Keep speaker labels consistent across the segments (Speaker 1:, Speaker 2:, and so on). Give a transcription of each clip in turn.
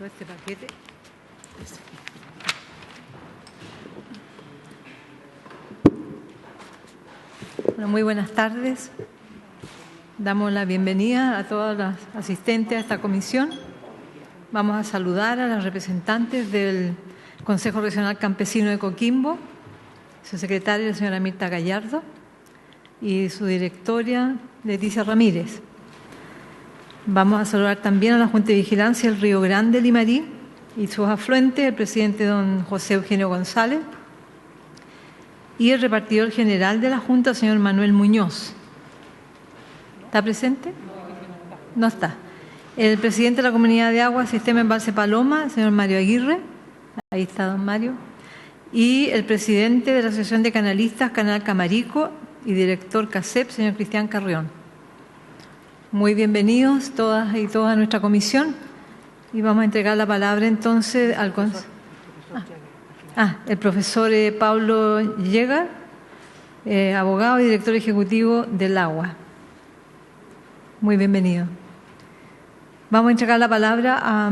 Speaker 1: todo este paquete. Bueno, muy buenas tardes. Damos la bienvenida a todas las asistentes a esta comisión. Vamos a saludar a las representantes del Consejo Regional Campesino de Coquimbo, su secretaria, la señora Mirta Gallardo, y su directora, Leticia Ramírez. Vamos a saludar también a la Junta de Vigilancia del Río Grande, Limarí, y sus afluentes, el presidente don José Eugenio González, y el repartidor general de la Junta, señor Manuel Muñoz. ¿Está presente? No está. El presidente de la Comunidad de Agua, Sistema Embalse Paloma, el señor Mario Aguirre. Ahí está don Mario. Y el presidente de la Asociación de Canalistas, Canal Camarico, y director CASEP, señor Cristian Carrión. Muy bienvenidos todas y todos a nuestra comisión. Y vamos a entregar la palabra entonces al el profesor Pablo Llegar, abogado y director ejecutivo del Agua. Muy bienvenido. Vamos a entregar la palabra a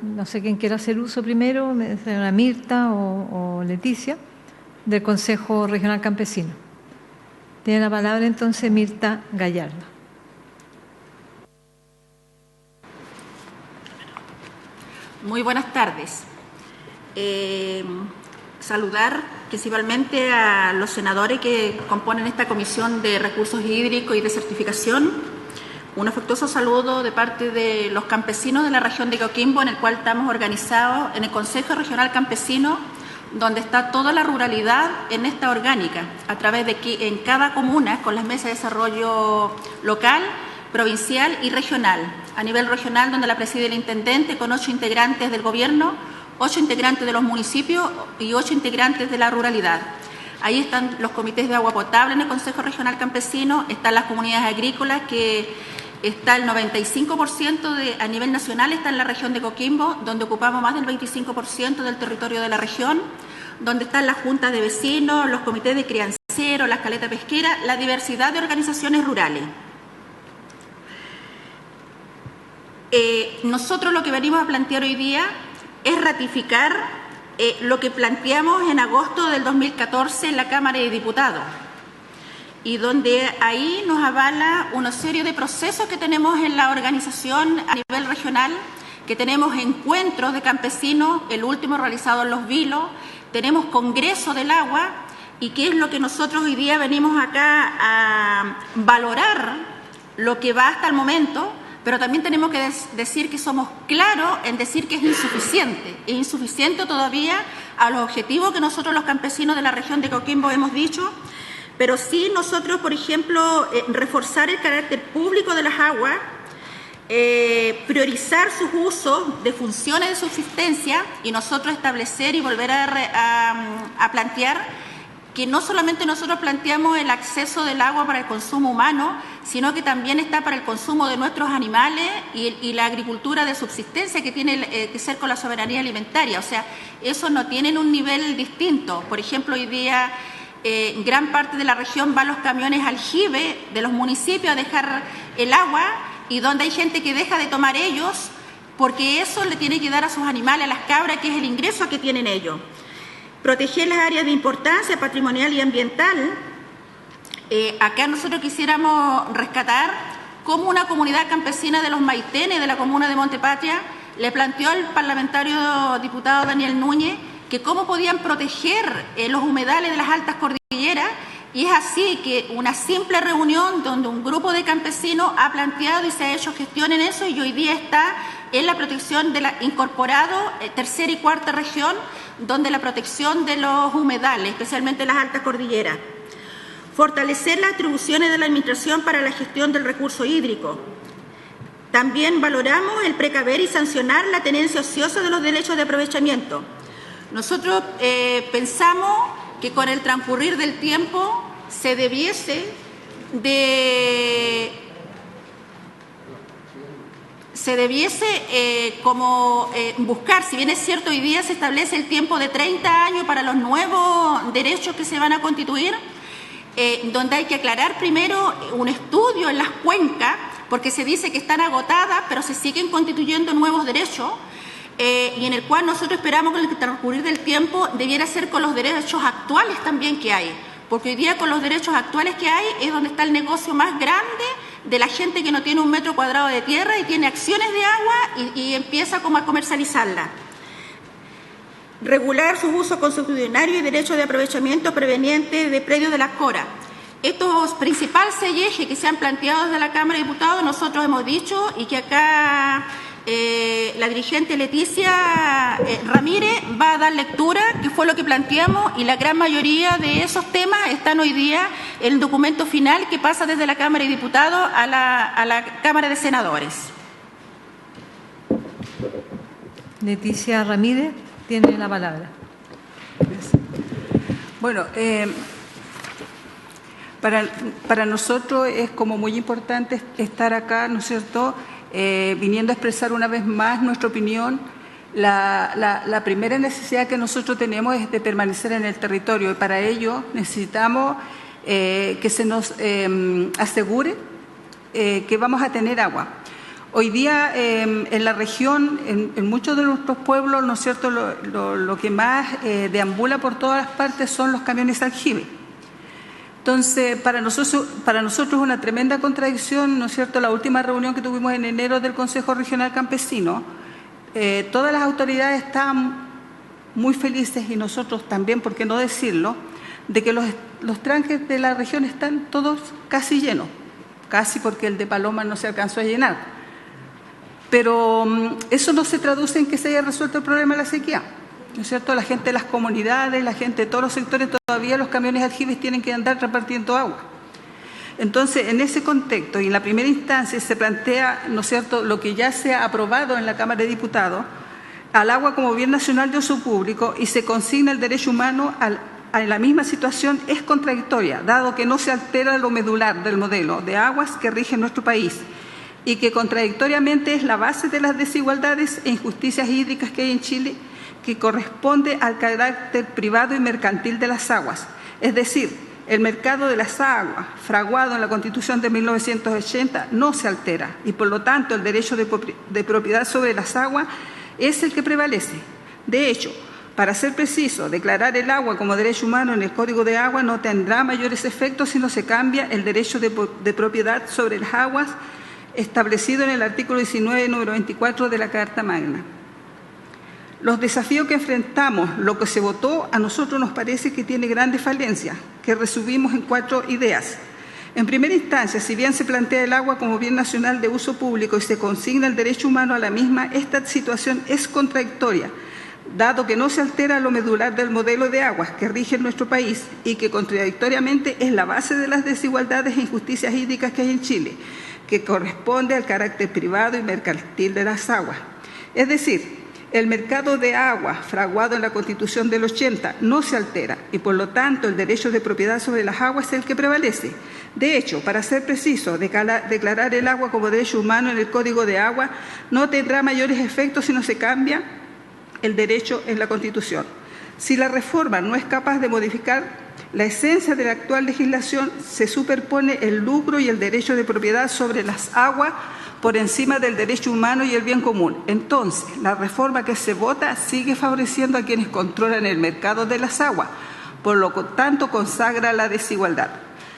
Speaker 1: no sé quién quiera hacer uso primero, señora Mirta o Leticia, del Consejo Regional Campesino. Tiene la palabra entonces Mirta Gallardo.
Speaker 2: Muy buenas tardes. Saludar principalmente a los senadores que componen esta Comisión de Recursos Hídricos y de Certificación. Un afectuoso saludo de parte de los campesinos de la región de Coquimbo, en el cual estamos organizados en el Consejo Regional Campesino, donde está toda la ruralidad en esta orgánica, a través de que en cada comuna, con las mesas de desarrollo local, provincial y regional. A nivel regional, donde la preside el intendente, con 8 integrantes del gobierno, 8 integrantes de los municipios y 8 integrantes de la ruralidad. Ahí están los comités de agua potable en el Consejo Regional Campesino, están las comunidades agrícolas, que está el 95% a nivel nacional, está en la región de Coquimbo, donde ocupamos más del 25% del territorio de la región, donde están las juntas de vecinos, los comités de crianceros, las caletas pesqueras, la diversidad de organizaciones rurales. Nosotros lo que venimos a plantear hoy día es ratificar lo que planteamos en agosto del 2014 en la Cámara de Diputados, y donde ahí nos avala una serie de procesos que tenemos en la organización a nivel regional, que tenemos encuentros de campesinos, el último realizado en Los Vilos, tenemos congreso del agua, y que es lo que nosotros hoy día venimos acá a valorar lo que va hasta el momento, pero también tenemos que decir que somos claros en decir que es insuficiente todavía a los objetivos que nosotros los campesinos de la región de Coquimbo hemos dicho, pero sí nosotros, por ejemplo, reforzar el carácter público de las aguas, priorizar sus usos de funciones de subsistencia, y nosotros establecer y volver a plantear que no solamente nosotros planteamos el acceso del agua para el consumo humano, sino que también está para el consumo de nuestros animales y la agricultura de subsistencia, que tiene que ser con la soberanía alimentaria. O sea, esos no tienen un nivel distinto. Por ejemplo, hoy día gran parte de la región van los camiones aljibe de los municipios a dejar el agua, y donde hay gente que deja de tomar ellos, porque eso le tiene que dar a sus animales, a las cabras, que es el ingreso que tienen ellos. Proteger las áreas de importancia patrimonial y ambiental. Acá nosotros quisiéramos rescatar cómo una comunidad campesina de los Maitenes, de la comuna de Montepatria, le planteó al parlamentario diputado Daniel Núñez que cómo podían proteger los humedales de las altas cordilleras, y es así que una simple reunión donde un grupo de campesinos ha planteado y se ha hecho gestión en eso, y hoy día está en la protección de la incorporado tercera y cuarta región, donde la protección de los humedales, especialmente las altas cordilleras. Fortalecer las atribuciones de la Administración para la gestión del recurso hídrico. También valoramos el precaver y sancionar la tenencia ociosa de los derechos de aprovechamiento. Nosotros pensamos que con el transcurrir del tiempo se debiese buscar, si bien es cierto, hoy día se establece el tiempo de 30 años para los nuevos derechos que se van a constituir, donde hay que aclarar primero un estudio en las cuencas, porque se dice que están agotadas, pero se siguen constituyendo nuevos derechos. y en el cual nosotros esperamos con el transcurrir del tiempo debiera ser con los derechos actuales también que hay, porque hoy día con los derechos actuales que hay es donde está el negocio más grande de la gente que no tiene 1 metro cuadrado de tierra y tiene acciones de agua y empieza como a comercializarla. Regular sus usos consuetudinarios y derechos de aprovechamiento provenientes de predios de la CORA. Estos principales 6 ejes que se han planteado desde la Cámara de Diputados, nosotros hemos dicho, y que acá la dirigente Leticia Ramírez va a dar lectura, que fue lo que planteamos, y la gran mayoría de esos temas están hoy día en el documento final que pasa desde la Cámara de Diputados a la Cámara de Senadores.
Speaker 1: Leticia Ramírez tiene la palabra.
Speaker 3: Bueno, para nosotros es como muy importante estar acá, ¿no es cierto?, viniendo a expresar una vez más nuestra opinión. La primera necesidad que nosotros tenemos es de permanecer en el territorio, y para ello necesitamos que se nos asegure que vamos a tener agua. Hoy día en la región, en muchos de nuestros pueblos, ¿no es cierto?, lo que más deambula por todas las partes son los camiones aljibe. Entonces, para nosotros es una tremenda contradicción, ¿no es cierto?, la última reunión que tuvimos en enero del Consejo Regional Campesino. Todas las autoridades estaban muy felices, y nosotros también, por qué no decirlo, de que los tranques de la región están todos casi llenos, casi porque el de Paloma no se alcanzó a llenar. Pero eso no se traduce en que se haya resuelto el problema de la sequía, ¿no es cierto? La gente de las comunidades, la gente de todos los sectores, todavía los camiones aljibes tienen que andar repartiendo agua. Entonces, en ese contexto y en la primera instancia se plantea, ¿no es cierto?, lo que ya se ha aprobado en la Cámara de Diputados, al agua como bien nacional de uso público, y se consigna el derecho humano a la misma situación, es contradictoria, dado que no se altera lo medular del modelo de aguas que rige nuestro país, y que contradictoriamente es la base de las desigualdades e injusticias hídricas que hay en Chile, que corresponde al carácter privado y mercantil de las aguas. Es decir, el mercado de las aguas, fraguado en la Constitución de 1980, no se altera, y por lo tanto el derecho de propiedad sobre las aguas es el que prevalece. De hecho, para ser preciso, declarar el agua como derecho humano en el Código de Agua no tendrá mayores efectos si no se cambia el derecho de propiedad sobre las aguas establecido en el artículo 19, número 24 de la Carta Magna. Los desafíos que enfrentamos, lo que se votó, a nosotros nos parece que tiene grandes falencias, que resumimos en 4 ideas. En primera instancia, si bien se plantea el agua como bien nacional de uso público y se consigna el derecho humano a la misma, esta situación es contradictoria, dado que no se altera lo medular del modelo de aguas que rige en nuestro país, y que contradictoriamente es la base de las desigualdades e injusticias hídricas que hay en Chile, que corresponde al carácter privado y mercantil de las aguas. Es decir, el mercado de agua, fraguado en la Constitución del 80, no se altera, y por lo tanto el derecho de propiedad sobre las aguas es el que prevalece. De hecho, para ser preciso, declarar el agua como derecho humano en el Código de Agua no tendrá mayores efectos si no se cambia el derecho en la Constitución. Si la reforma no es capaz de modificar la esencia de la actual legislación, se superpone el lucro y el derecho de propiedad sobre las aguas por encima del derecho humano y el bien común. Entonces, la reforma que se vota sigue favoreciendo a quienes controlan el mercado de las aguas, por lo tanto consagra la desigualdad.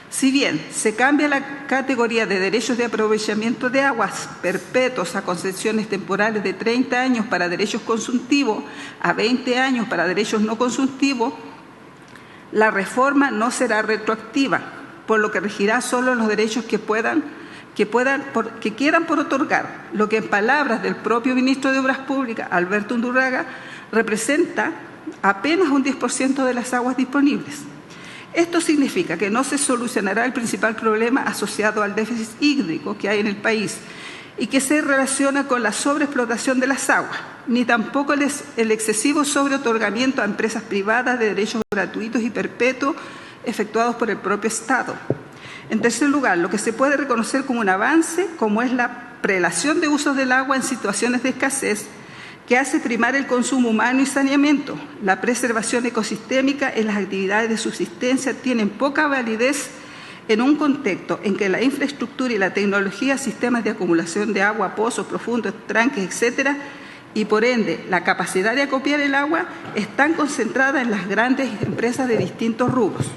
Speaker 3: Si bien se cambia la categoría de derechos de aprovechamiento de aguas perpetuos a concesiones temporales de 30 años para derechos consultivos a 20 años para derechos no consultivos, la reforma no será retroactiva, por lo que regirá solo los derechos que quieran por otorgar, lo que en palabras del propio ministro de Obras Públicas, Alberto Undurraga, representa apenas un 10% de las aguas disponibles. Esto significa que no se solucionará el principal problema asociado al déficit hídrico que hay en el país y que se relaciona con la sobreexplotación de las aguas, ni tampoco el excesivo sobreotorgamiento a empresas privadas de derechos gratuitos y perpetuos efectuados por el propio Estado. En tercer lugar, lo que se puede reconocer como un avance, como es la prelación de usos del agua en situaciones de escasez, que hace primar el consumo humano y saneamiento. La preservación ecosistémica en las actividades de subsistencia tienen poca validez en un contexto en que la infraestructura y la tecnología, sistemas de acumulación de agua, pozos profundos, tranques, etcétera, y por ende la capacidad de acopiar el agua están concentradas en las grandes empresas de distintos rubros.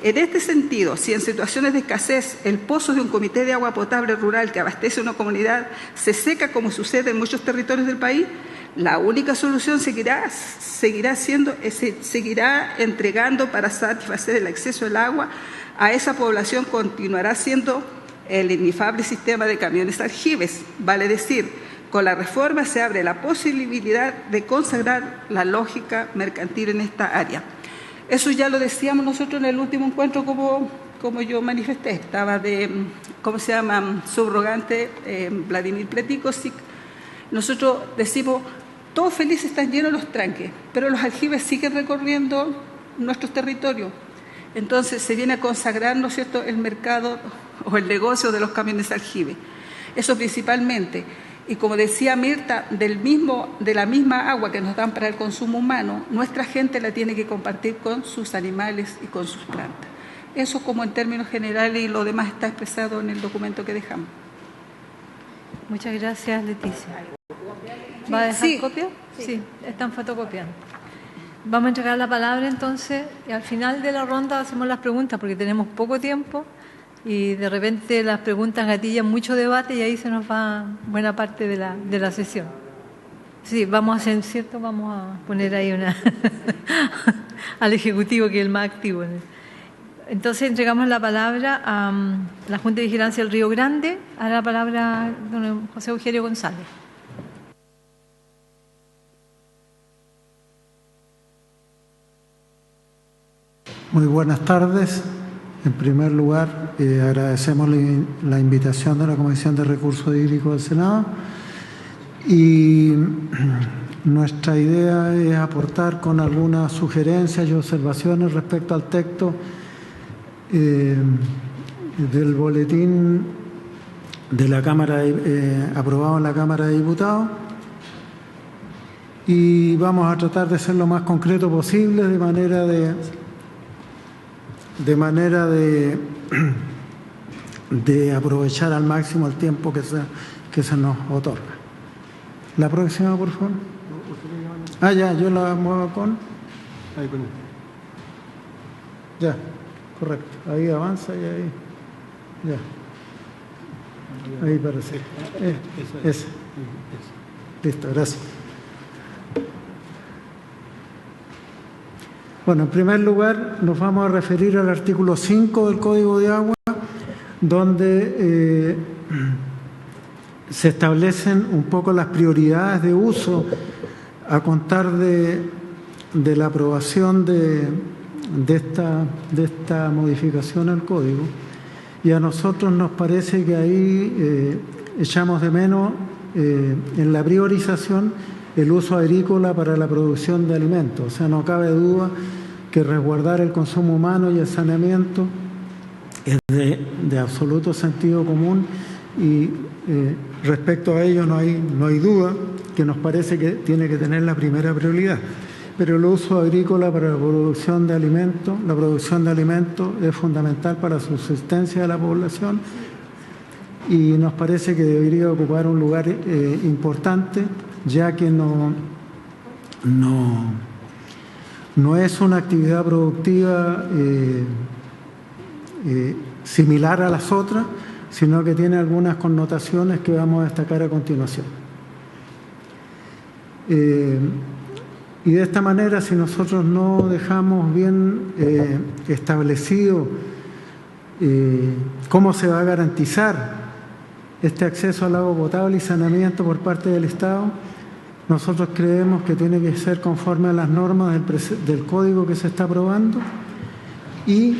Speaker 3: En este sentido, si en situaciones de escasez el pozo de un comité de agua potable rural que abastece una comunidad se seca como sucede en muchos territorios del país, la única solución seguirá entregando para satisfacer el acceso al agua a esa población continuará siendo el inefable sistema de camiones aljibes. Vale decir, con la reforma se abre la posibilidad de consagrar la lógica mercantil en esta área. Eso ya lo decíamos nosotros en el último encuentro, como yo manifesté. Estaba de, subrogante Vladimir Pletikosik. Nosotros decimos, todos felices, están llenos los tranques, pero los aljibes siguen recorriendo nuestros territorios. Entonces se viene a consagrar, ¿no es cierto?, el mercado o el negocio de los camiones aljibes. Eso principalmente. Y como decía Mirta, de la misma agua que nos dan para el consumo humano, nuestra gente la tiene que compartir con sus animales y con sus plantas. Eso como en términos generales, y lo demás está expresado en el documento que dejamos.
Speaker 1: Muchas gracias, Leticia. ¿Va a dejar copia? Sí, están fotocopiando. Vamos a entregar la palabra entonces y al final de la ronda hacemos las preguntas porque tenemos poco tiempo y de repente las preguntas gatillan mucho debate y ahí se nos va buena parte de la sesión. Sí, vamos a hacer, ¿cierto? Vamos a poner ahí al Ejecutivo, que es el más activo. Entonces entregamos la palabra a la Junta de Vigilancia del Río Grande. A la palabra don José Eugenio González.
Speaker 4: Muy buenas tardes. En primer lugar, agradecemos la invitación de la Comisión de Recursos Hídricos del Senado y nuestra idea es aportar con algunas sugerencias y observaciones respecto al texto del boletín de la Cámara aprobado en la Cámara de Diputados, y vamos a tratar de ser lo más concreto posible de manera de aprovechar al máximo el tiempo que se nos otorga. La próxima, por favor. Ya, yo la muevo con... Ahí con... Ya, correcto. Ahí avanza y ahí... Ya. Ahí parece. Ese. Listo, gracias. Bueno, en primer lugar nos vamos a referir al artículo 5 del Código de Agua, donde se establecen un poco las prioridades de uso a contar de la aprobación de esta modificación al Código. Y a nosotros nos parece que ahí echamos de menos en la priorización el uso agrícola para la producción de alimentos. O sea, no cabe duda que resguardar el consumo humano y el saneamiento es de absoluto sentido común y respecto a ello no hay duda que nos parece que tiene que tener la primera prioridad. Pero el uso agrícola para la producción de alimentos es fundamental para la subsistencia de la población y nos parece que debería ocupar un lugar importante, ya que no es una actividad productiva similar a las otras, sino que tiene algunas connotaciones que vamos a destacar a continuación. Y de esta manera, si nosotros no dejamos bien establecido cómo se va a garantizar este acceso al agua potable y saneamiento por parte del Estado, nosotros creemos que tiene que ser conforme a las normas del código que se está aprobando y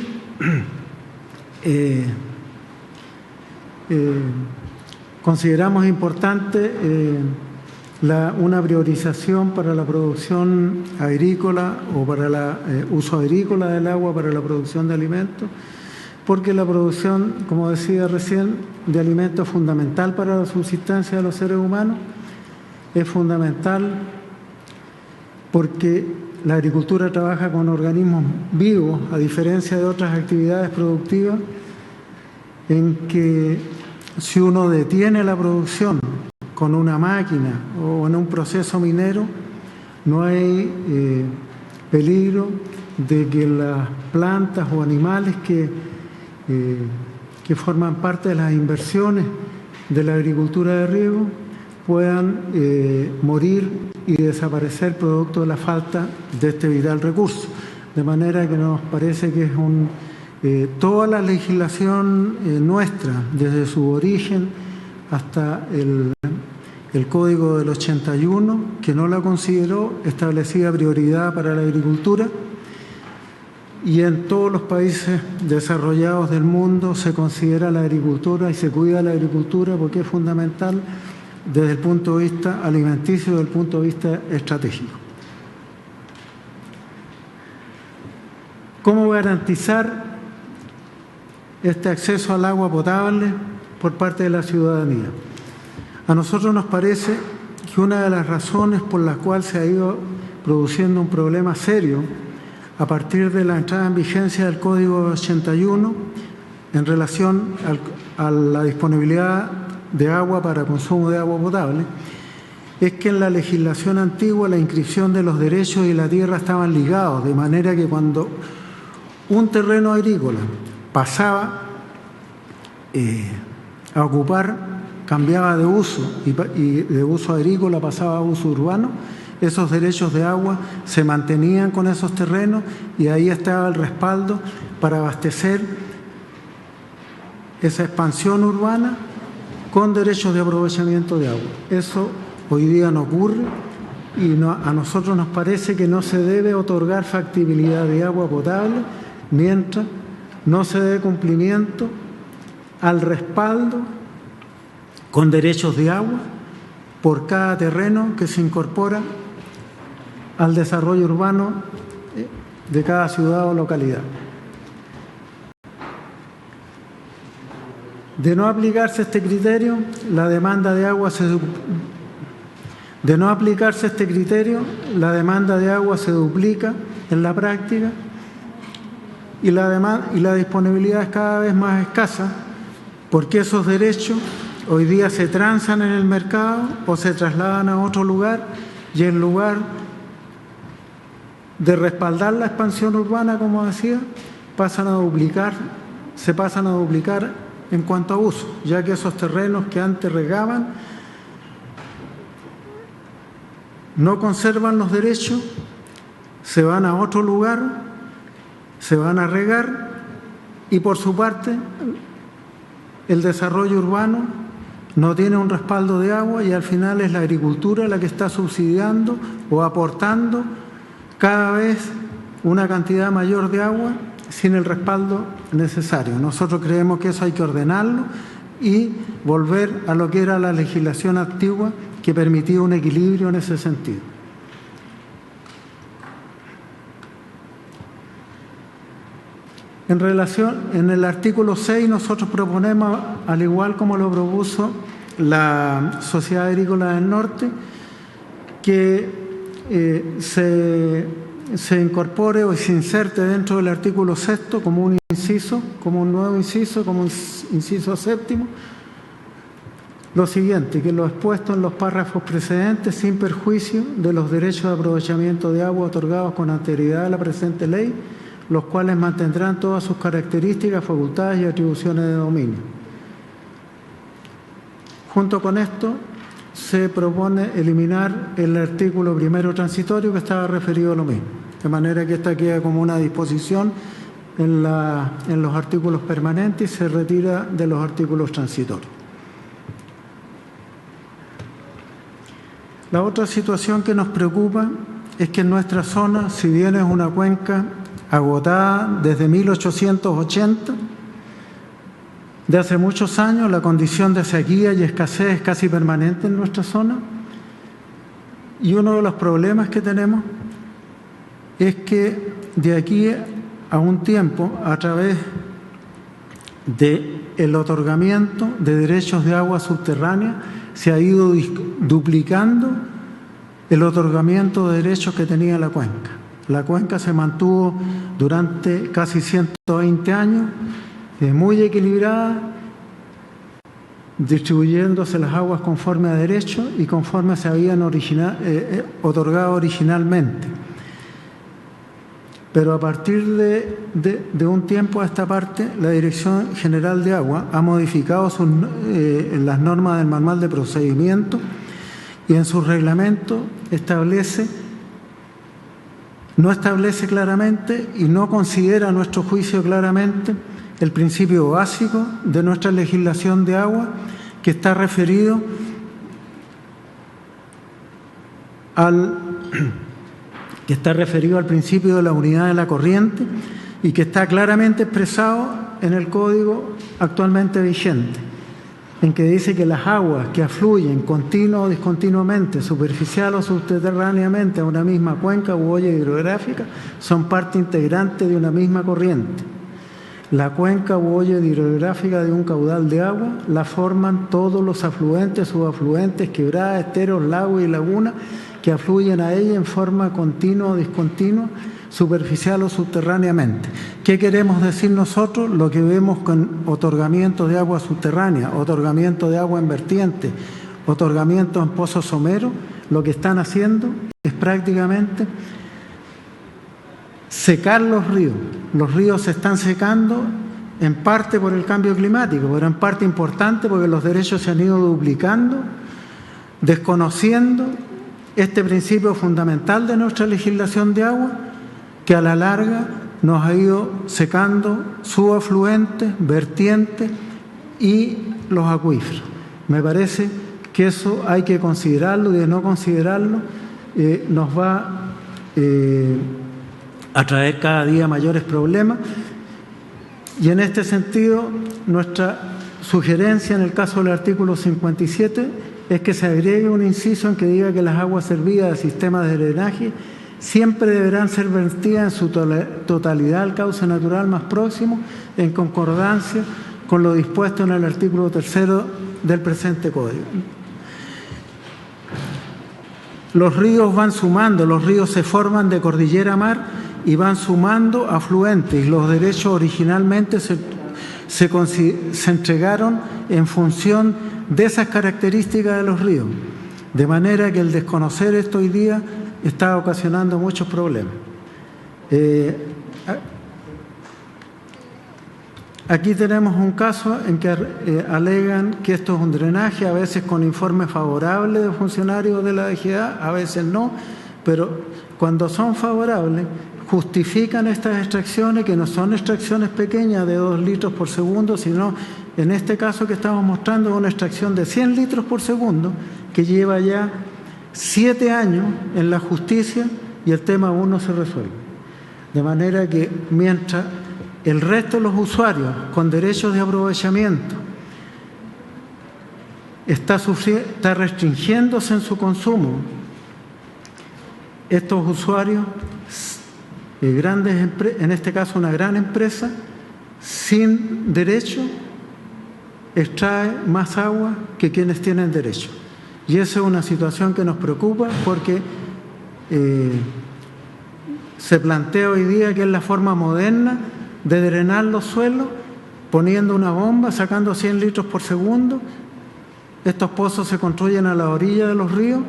Speaker 4: consideramos importante una priorización para la producción agrícola o para el uso agrícola del agua para la producción de alimentos, porque la producción, como decía recién, de alimentos es fundamental para la subsistencia de los seres humanos. Es fundamental porque la agricultura trabaja con organismos vivos, a diferencia de otras actividades productivas, en que si uno detiene la producción con una máquina o en un proceso minero, no hay peligro de que las plantas o animales que forman parte de las inversiones de la agricultura de riego puedan morir y desaparecer producto de la falta de este vital recurso. De manera que nos parece que es toda la legislación nuestra, desde su origen hasta el Código del 81, que no la consideró, establecía prioridad para la agricultura, y en todos los países desarrollados del mundo se considera la agricultura y se cuida la agricultura porque es fundamental desde el punto de vista alimenticio y desde el punto de vista estratégico. ¿Cómo garantizar este acceso al agua potable por parte de la ciudadanía? A nosotros nos parece que una de las razones por las cuales se ha ido produciendo un problema serio a partir de la entrada en vigencia del Código 81 en relación a la disponibilidad de agua para consumo de agua potable, es que en la legislación antigua la inscripción de los derechos y la tierra estaban ligados, de manera que cuando un terreno agrícola pasaba a ocupar, cambiaba de uso y de uso agrícola pasaba a uso urbano, esos derechos de agua se mantenían con esos terrenos y ahí estaba el respaldo para abastecer esa expansión urbana con derechos de aprovechamiento de agua. Eso hoy día no ocurre y a nosotros nos parece que no se debe otorgar factibilidad de agua potable mientras no se dé cumplimiento al respaldo con derechos de agua por cada terreno que se incorpora al desarrollo urbano de cada ciudad o localidad. De no aplicarse este criterio, la demanda de agua se duplica en la práctica y la disponibilidad es cada vez más escasa porque esos derechos hoy día se transan en el mercado o se trasladan a otro lugar y en lugar de respaldar la expansión urbana, como decía, se pasan a duplicar en cuanto a uso, ya que esos terrenos que antes regaban no conservan los derechos, se van a otro lugar, se van a regar y por su parte el desarrollo urbano no tiene un respaldo de agua y al final es la agricultura la que está subsidiando o aportando cada vez una cantidad mayor de agua sin el respaldo necesario. Nosotros creemos que eso hay que ordenarlo y volver a lo que era la legislación antigua que permitía un equilibrio en ese sentido. En el artículo 6 nosotros proponemos, al igual como lo propuso la Sociedad Agrícola del Norte, que se incorpore o se inserte dentro del artículo 6 como un inciso, como un nuevo inciso, como un inciso 7, lo siguiente, que lo expuesto en los párrafos precedentes, sin perjuicio de los derechos de aprovechamiento de agua otorgados con anterioridad a la presente ley, los cuales mantendrán todas sus características, facultades y atribuciones de dominio. Junto con esto, se propone eliminar el artículo primero transitorio que estaba referido a lo mismo, de manera que esta queda como una disposición en los artículos permanentes y se retira de los artículos transitorios. La otra situación que nos preocupa es que en nuestra zona, si bien es una cuenca agotada desde 1880, de hace muchos años, la condición de sequía y escasez es casi permanente en nuestra zona. Y uno de los problemas que tenemos es que de aquí a un tiempo, a través del otorgamiento de derechos de agua subterránea, se ha ido duplicando el otorgamiento de derechos que tenía la cuenca. La cuenca se mantuvo durante casi 120 años, muy equilibrada distribuyéndose las aguas conforme a derecho y conforme se habían otorgado originalmente. Pero a partir de un tiempo a esta parte, la Dirección General de Agua ha modificado las normas del manual de procedimiento y en su reglamento no establece claramente y no considera, a nuestro juicio claramente, el principio básico de nuestra legislación de agua, que está referido al principio de la unidad de la corriente y que está claramente expresado en el Código actualmente vigente, en que dice que las aguas que afluyen continua o discontinuamente, superficial o subterráneamente a una misma cuenca u olla hidrográfica son parte integrante de una misma corriente. La cuenca u olla hidrográfica de un caudal de agua la forman todos los afluentes, subafluentes, quebradas, esteros, lagos y lagunas que afluyen a ella en forma continua o discontinua, superficial o subterráneamente. ¿Qué queremos decir nosotros? Lo que vemos con otorgamiento de agua subterránea, otorgamiento de agua en vertiente, otorgamiento en pozos someros, lo que están haciendo es prácticamente secar los ríos. Los ríos se están secando en parte por el cambio climático, pero en parte importante porque los derechos se han ido duplicando, desconociendo este principio fundamental de nuestra legislación de agua, que a la larga nos ha ido secando subafluentes, vertientes y los acuíferos. Me parece que eso hay que considerarlo y de no considerarlo nos va a traer cada día mayores problemas. Y en este sentido, nuestra sugerencia en el caso del artículo 57 es que se agregue un inciso en que diga que las aguas servidas de sistemas de drenaje siempre deberán ser vertidas en su totalidad al cauce natural más próximo, en concordancia con lo dispuesto en el artículo 3º del presente Código. Los ríos van sumando, los ríos se forman de cordillera a mar y van sumando afluentes, y los derechos originalmente se entregaron en función de esas características de los ríos, de manera que el desconocer esto hoy día está ocasionando muchos problemas. Aquí tenemos un caso en que alegan que esto es un drenaje, a veces con informes favorables de funcionarios de la DGA, a veces no, pero cuando son favorables justifican estas extracciones, que no son extracciones pequeñas de 2 litros por segundo, sino en este caso que estamos mostrando una extracción de 100 litros por segundo, que lleva ya 7 años en la justicia y el tema aún no se resuelve. De manera que mientras el resto de los usuarios con derechos de aprovechamiento está restringiéndose en su consumo, estos usuarios, en este caso una gran empresa, sin derecho, extrae más agua que quienes tienen derecho. Y esa es una situación que nos preocupa porque se plantea hoy día que es la forma moderna de drenar los suelos, poniendo una bomba, sacando 100 litros por segundo. Estos pozos se construyen a la orilla de los ríos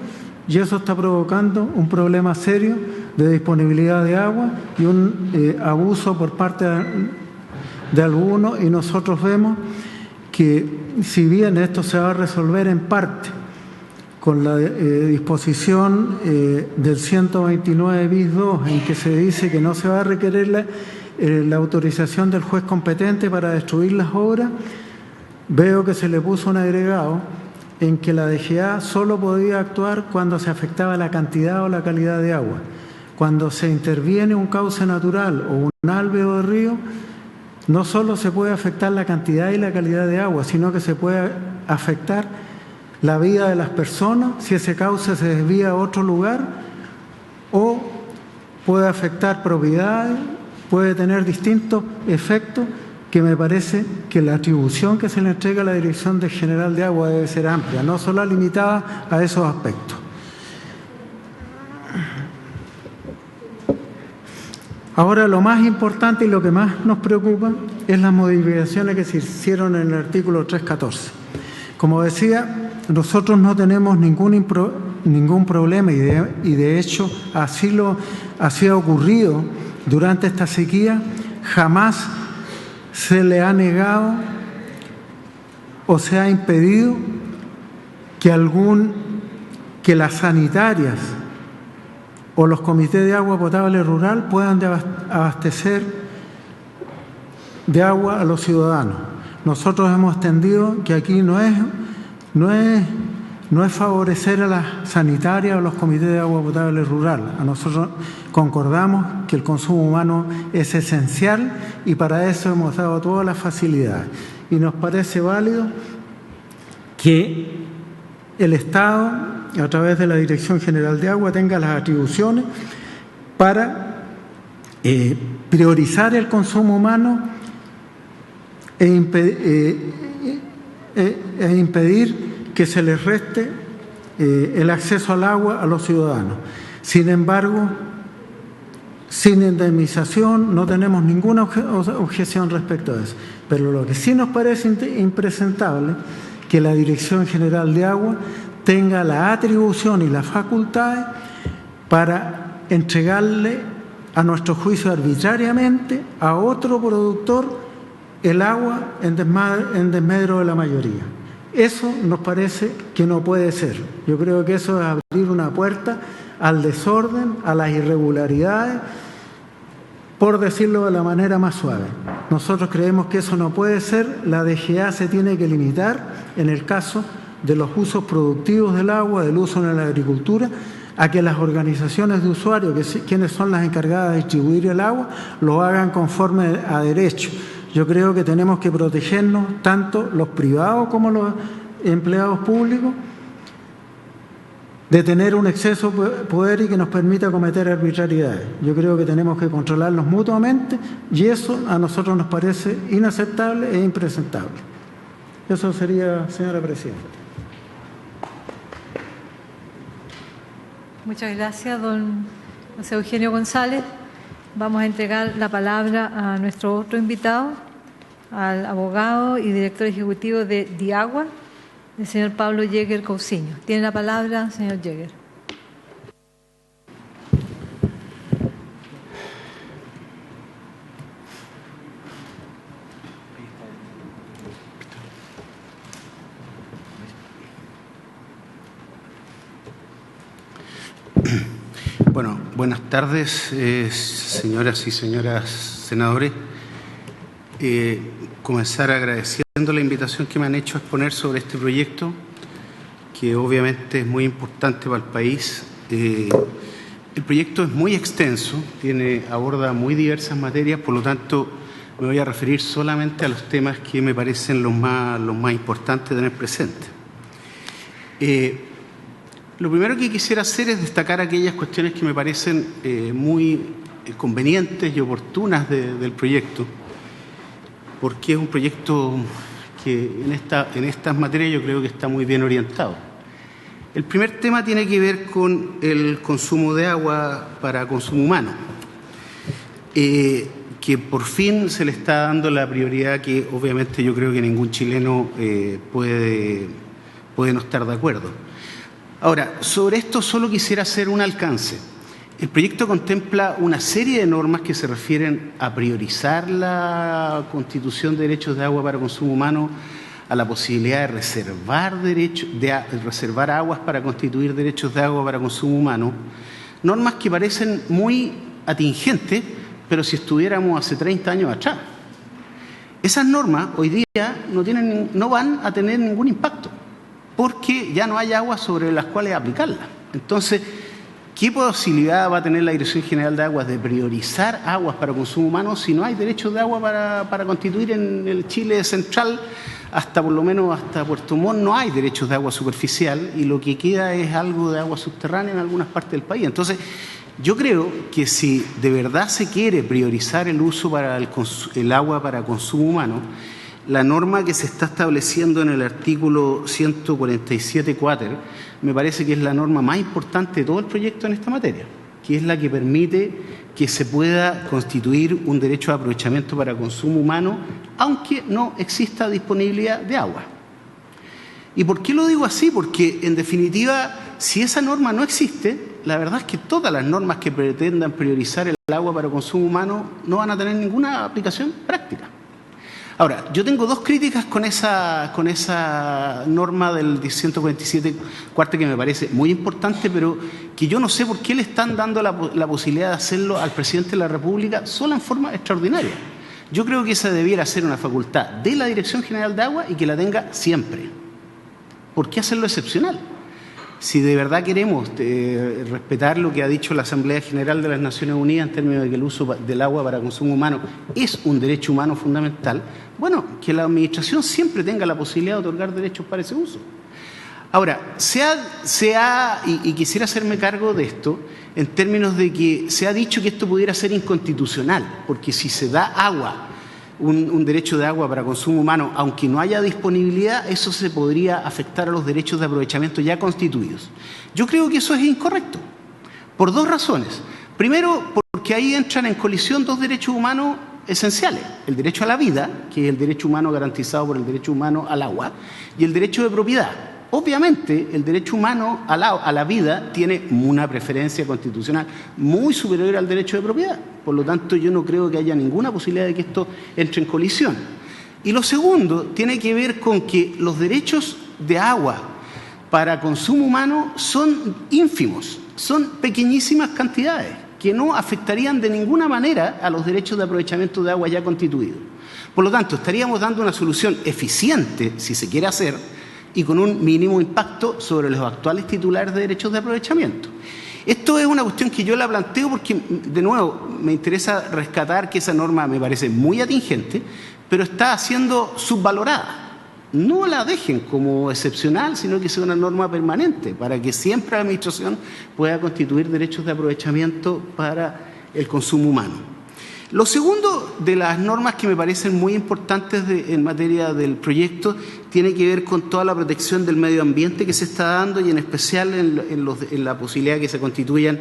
Speaker 4: y eso está provocando un problema serio de disponibilidad de agua y un abuso por parte de algunos, y nosotros vemos que si bien esto se va a resolver en parte con la disposición del 129 bis 2, en que se dice que no se va a requerir la autorización del juez competente para destruir las obras, veo que se le puso un agregado en que la DGA solo podía actuar cuando se afectaba la cantidad o la calidad de agua. Cuando se interviene un cauce natural o un alveo de río, no solo se puede afectar la cantidad y la calidad de agua, sino que se puede afectar la vida de las personas si ese cauce se desvía a otro lugar, o puede afectar propiedades, puede tener distintos efectos, que me parece que la atribución que se le entrega a la Dirección General de Agua debe ser amplia, no solo limitada a esos aspectos. Ahora, lo más importante y lo que más nos preocupa es las modificaciones que se hicieron en el artículo 314. Como decía, nosotros no tenemos ningún problema y de hecho así ha ocurrido durante esta sequía. Jamás se le ha negado o se ha impedido que las sanitarias o los comités de agua potable rural puedan abastecer de agua a los ciudadanos. Nosotros hemos entendido que aquí no es favorecer a las sanitarias o los comités de agua potable rural. A nosotros concordamos que el consumo humano es esencial y para eso hemos dado todas las facilidades. Y nos parece válido que el Estado, a través de la Dirección General de Agua, tenga las atribuciones para priorizar el consumo humano e impedir que se les reste el acceso al agua a los ciudadanos. Sin embargo, sin indemnización no tenemos ninguna objeción respecto a eso. Pero lo que sí nos parece impresentable que la Dirección General de Agua tenga la atribución y las facultades para entregarle, a nuestro juicio arbitrariamente, a otro productor el agua en desmedro de la mayoría. Eso nos parece que no puede ser. Yo creo que eso es abrir una puerta al desorden, a las irregularidades, por decirlo de la manera más suave. Nosotros creemos que eso no puede ser. La DGA se tiene que limitar, en el caso de los usos productivos del agua, del uso en la agricultura, a que las organizaciones de usuarios, quienes son las encargadas de distribuir el agua, lo hagan conforme a derecho. Yo creo que tenemos que protegernos, tanto los privados como los empleados públicos, de tener un exceso de poder y que nos permita cometer arbitrariedades. Yo creo que tenemos que controlarlos mutuamente y eso a nosotros nos parece inaceptable e impresentable. Eso sería, señora Presidenta.
Speaker 1: Muchas gracias, don José Eugenio González. Vamos a entregar la palabra a nuestro otro invitado, al abogado y director ejecutivo de DIAGUA, el señor Pablo Jäger Cousiño. Tiene la palabra, señor Jäger.
Speaker 5: Bueno, buenas tardes, señoras y señores senadores. Comenzar agradeciendo la invitación que me han hecho a exponer sobre este proyecto, que obviamente es muy importante para el país. El proyecto es muy extenso, aborda muy diversas materias, por lo tanto me voy a referir solamente a los temas que me parecen los más importantes de tener presentes. Lo primero que quisiera hacer es destacar aquellas cuestiones que me parecen muy convenientes y oportunas del proyecto, porque es un proyecto que en estas materias yo creo que está muy bien orientado. El primer tema tiene que ver con el consumo de agua para consumo humano, que por fin se le está dando la prioridad que obviamente yo creo que ningún chileno puede no estar de acuerdo. Ahora, sobre esto solo quisiera hacer un alcance. El proyecto contempla una serie de normas que se refieren a priorizar la constitución de derechos de agua para consumo humano, a la posibilidad de reservar aguas para constituir derechos de agua para consumo humano, normas que parecen muy atingentes, pero si estuviéramos hace 30 años atrás. Esas normas hoy día no van a tener ningún impacto, porque ya no hay aguas sobre las cuales aplicarlas. Entonces, ¿qué posibilidad va a tener la Dirección General de Aguas de priorizar aguas para consumo humano si no hay derechos de agua para constituir en el Chile central? Por lo menos hasta Puerto Montt no hay derechos de agua superficial y lo que queda es algo de agua subterránea en algunas partes del país. Entonces, yo creo que si de verdad se quiere priorizar el uso para el agua para consumo humano, la norma que se está estableciendo en el artículo 147.4 me parece que es la norma más importante de todo el proyecto en esta materia, que es la que permite que se pueda constituir un derecho de aprovechamiento para consumo humano, aunque no exista disponibilidad de agua. ¿Y por qué lo digo así? Porque, en definitiva, si esa norma no existe, la verdad es que todas las normas que pretendan priorizar el agua para consumo humano no van a tener ninguna aplicación práctica. Ahora, yo tengo dos críticas con esa norma del 147 cuarta que me parece muy importante, pero que yo no sé por qué le están dando la posibilidad de hacerlo al presidente de la República solo en forma extraordinaria. Yo creo que esa debiera ser una facultad de la Dirección General de Agua y que la tenga siempre. ¿Por qué hacerlo excepcional? Si de verdad queremos respetar lo que ha dicho la Asamblea General de las Naciones Unidas en términos de que el uso del agua para consumo humano es un derecho humano fundamental, bueno, que la Administración siempre tenga la posibilidad de otorgar derechos para ese uso. Ahora, y quisiera hacerme cargo de esto, en términos de que se ha dicho que esto pudiera ser inconstitucional, porque si se da agua, un derecho de agua para consumo humano, aunque no haya disponibilidad, eso se podría afectar a los derechos de aprovechamiento ya constituidos. Yo creo que eso es incorrecto, por dos razones. Primero, porque ahí entran en colisión dos derechos humanos esenciales: el derecho a la vida, que es el derecho humano garantizado por el derecho humano al agua, y el derecho de propiedad. Obviamente, el derecho humano a la vida tiene una preferencia constitucional muy superior al derecho de propiedad. Por lo tanto, yo no creo que haya ninguna posibilidad de que esto entre en colisión. Y lo segundo tiene que ver con que los derechos de agua para consumo humano son ínfimos, son pequeñísimas cantidades que no afectarían de ninguna manera a los derechos de aprovechamiento de agua ya constituidos. Por lo tanto, estaríamos dando una solución eficiente, si se quiere hacer, y con un mínimo impacto sobre los actuales titulares de derechos de aprovechamiento. Esto es una cuestión que yo la planteo porque, de nuevo, me interesa rescatar que esa norma me parece muy atingente, pero está siendo subvalorada. No la dejen como excepcional, sino que sea una norma permanente, para que siempre la Administración pueda constituir derechos de aprovechamiento para el consumo humano. Lo segundo de las normas que me parecen muy importantes en materia del proyecto tiene que ver con toda la protección del medio ambiente que se está dando y en especial en la posibilidad de que se constituyan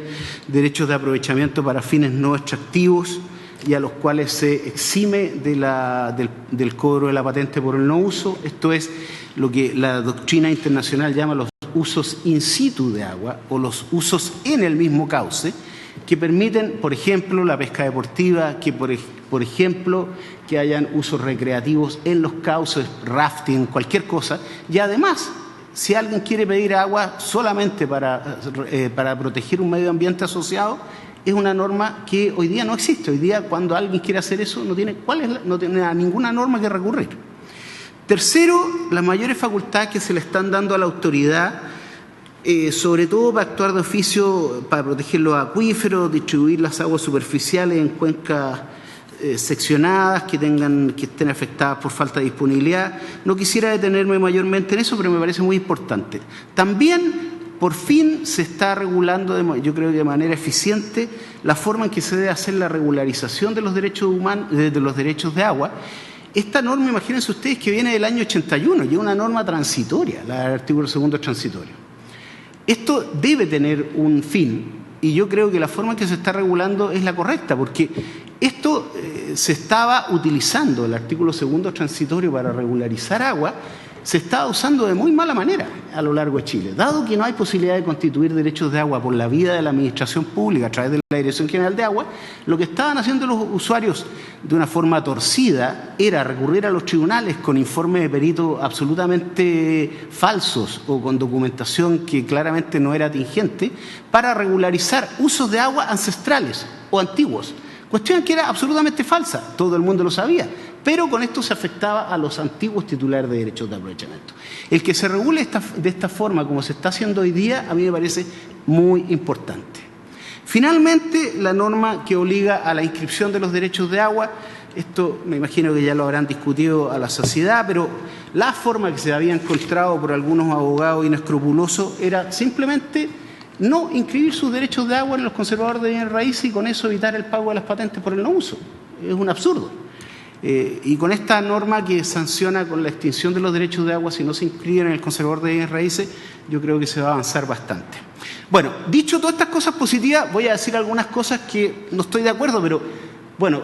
Speaker 5: derechos de aprovechamiento para fines no extractivos y a los cuales se exime del cobro de la patente por el no uso. Esto es lo que la doctrina internacional llama los usos in situ de agua o los usos en el mismo cauce, que permiten, por ejemplo, la pesca deportiva, que por ejemplo, que hayan usos recreativos en los cauces, rafting, cualquier cosa. Y además, si alguien quiere pedir agua solamente para proteger un medio ambiente asociado, es una norma que hoy día no existe. Hoy día, cuando alguien quiere hacer eso, no tiene ninguna norma que recurrir. Tercero, las mayores facultades que se le están dando a la autoridad, sobre todo para actuar de oficio, para proteger los acuíferos, distribuir las aguas superficiales en cuencas seccionadas que estén afectadas por falta de disponibilidad. No quisiera detenerme mayormente en eso, pero me parece muy importante. También, por fin, se está regulando, yo creo que de manera eficiente, la forma en que se debe hacer la regularización de los derechos humanos, de los derechos de agua. Esta norma, imagínense ustedes, que viene del año 81 y es una norma transitoria, la del artículo 2 transitorio. Esto debe tener un fin y yo creo que la forma en que se está regulando es la correcta, porque esto se estaba utilizando, el artículo 2 transitorio para regularizar agua, se estaba usando de muy mala manera a lo largo de Chile. Dado que no hay posibilidad de constituir derechos de agua por la vía de la administración pública a través de la Dirección General de Agua, lo que estaban haciendo los usuarios de una forma torcida era recurrir a los tribunales con informes de perito absolutamente falsos o con documentación que claramente no era atingente para regularizar usos de agua ancestrales o antiguos. Cuestión que era absolutamente falsa, todo el mundo lo sabía, pero con esto se afectaba a los antiguos titulares de derechos de aprovechamiento. El que se regule de esta forma, como se está haciendo hoy día, a mí me parece muy importante. Finalmente, la norma que obliga a la inscripción de los derechos de agua, esto me imagino que ya lo habrán discutido a la saciedad, pero la forma que se había encontrado por algunos abogados inescrupulosos era simplemente no inscribir sus derechos de agua en los conservadores de bienes raíces y con eso evitar el pago de las patentes por el no uso. Es un absurdo. Y con esta norma que sanciona con la extinción de los derechos de agua si no se inscriben en el conservador de bienes raíces, yo creo que se va a avanzar bastante. Bueno, dicho todas estas cosas positivas, voy a decir algunas cosas que no estoy de acuerdo, pero bueno,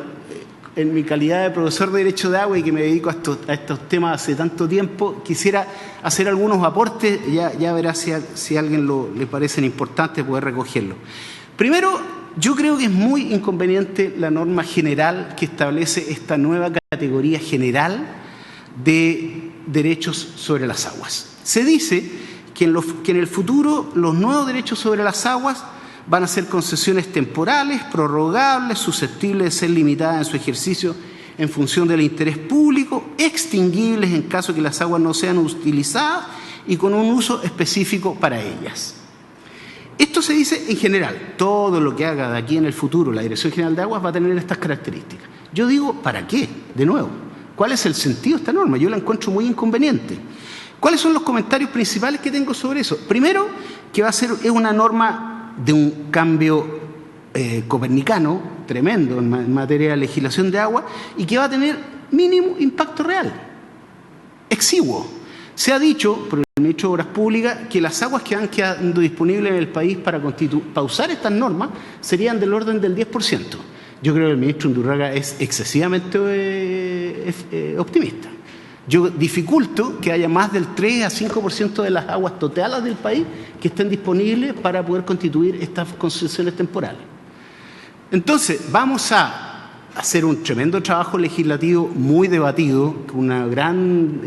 Speaker 5: en mi calidad de profesor de Derecho de Agua y que me dedico a estos temas hace tanto tiempo, quisiera hacer algunos aportes, ya verá si a alguien le parecen importantes poder recogerlos. Primero, yo creo que es muy inconveniente la norma general que establece esta nueva categoría general de derechos sobre las aguas. Se dice que en el futuro los nuevos derechos sobre las aguas van a ser concesiones temporales, prorrogables, susceptibles de ser limitadas en su ejercicio en función del interés público, extinguibles en caso que las aguas no sean utilizadas y con un uso específico para ellas. Esto se dice en general. Todo lo que haga de aquí en el futuro la Dirección General de Aguas va a tener estas características. Yo digo, ¿para qué? De nuevo, ¿cuál es el sentido de esta norma? Yo la encuentro muy inconveniente. ¿Cuáles son los comentarios principales que tengo sobre eso? Primero, que es una norma de un cambio copernicano tremendo en materia de legislación de agua y que va a tener mínimo impacto real, exiguo. Se ha dicho por el Ministro de Obras Públicas que las aguas que van quedando disponibles en el país para usar estas normas serían del orden del 10%. Yo creo que el ministro Undurraga es excesivamente optimista. Yo dificulto que haya más del 3 a 5% de las aguas totales del país que estén disponibles para poder constituir estas concesiones temporales. Entonces, vamos a hacer un tremendo trabajo legislativo muy debatido, un gran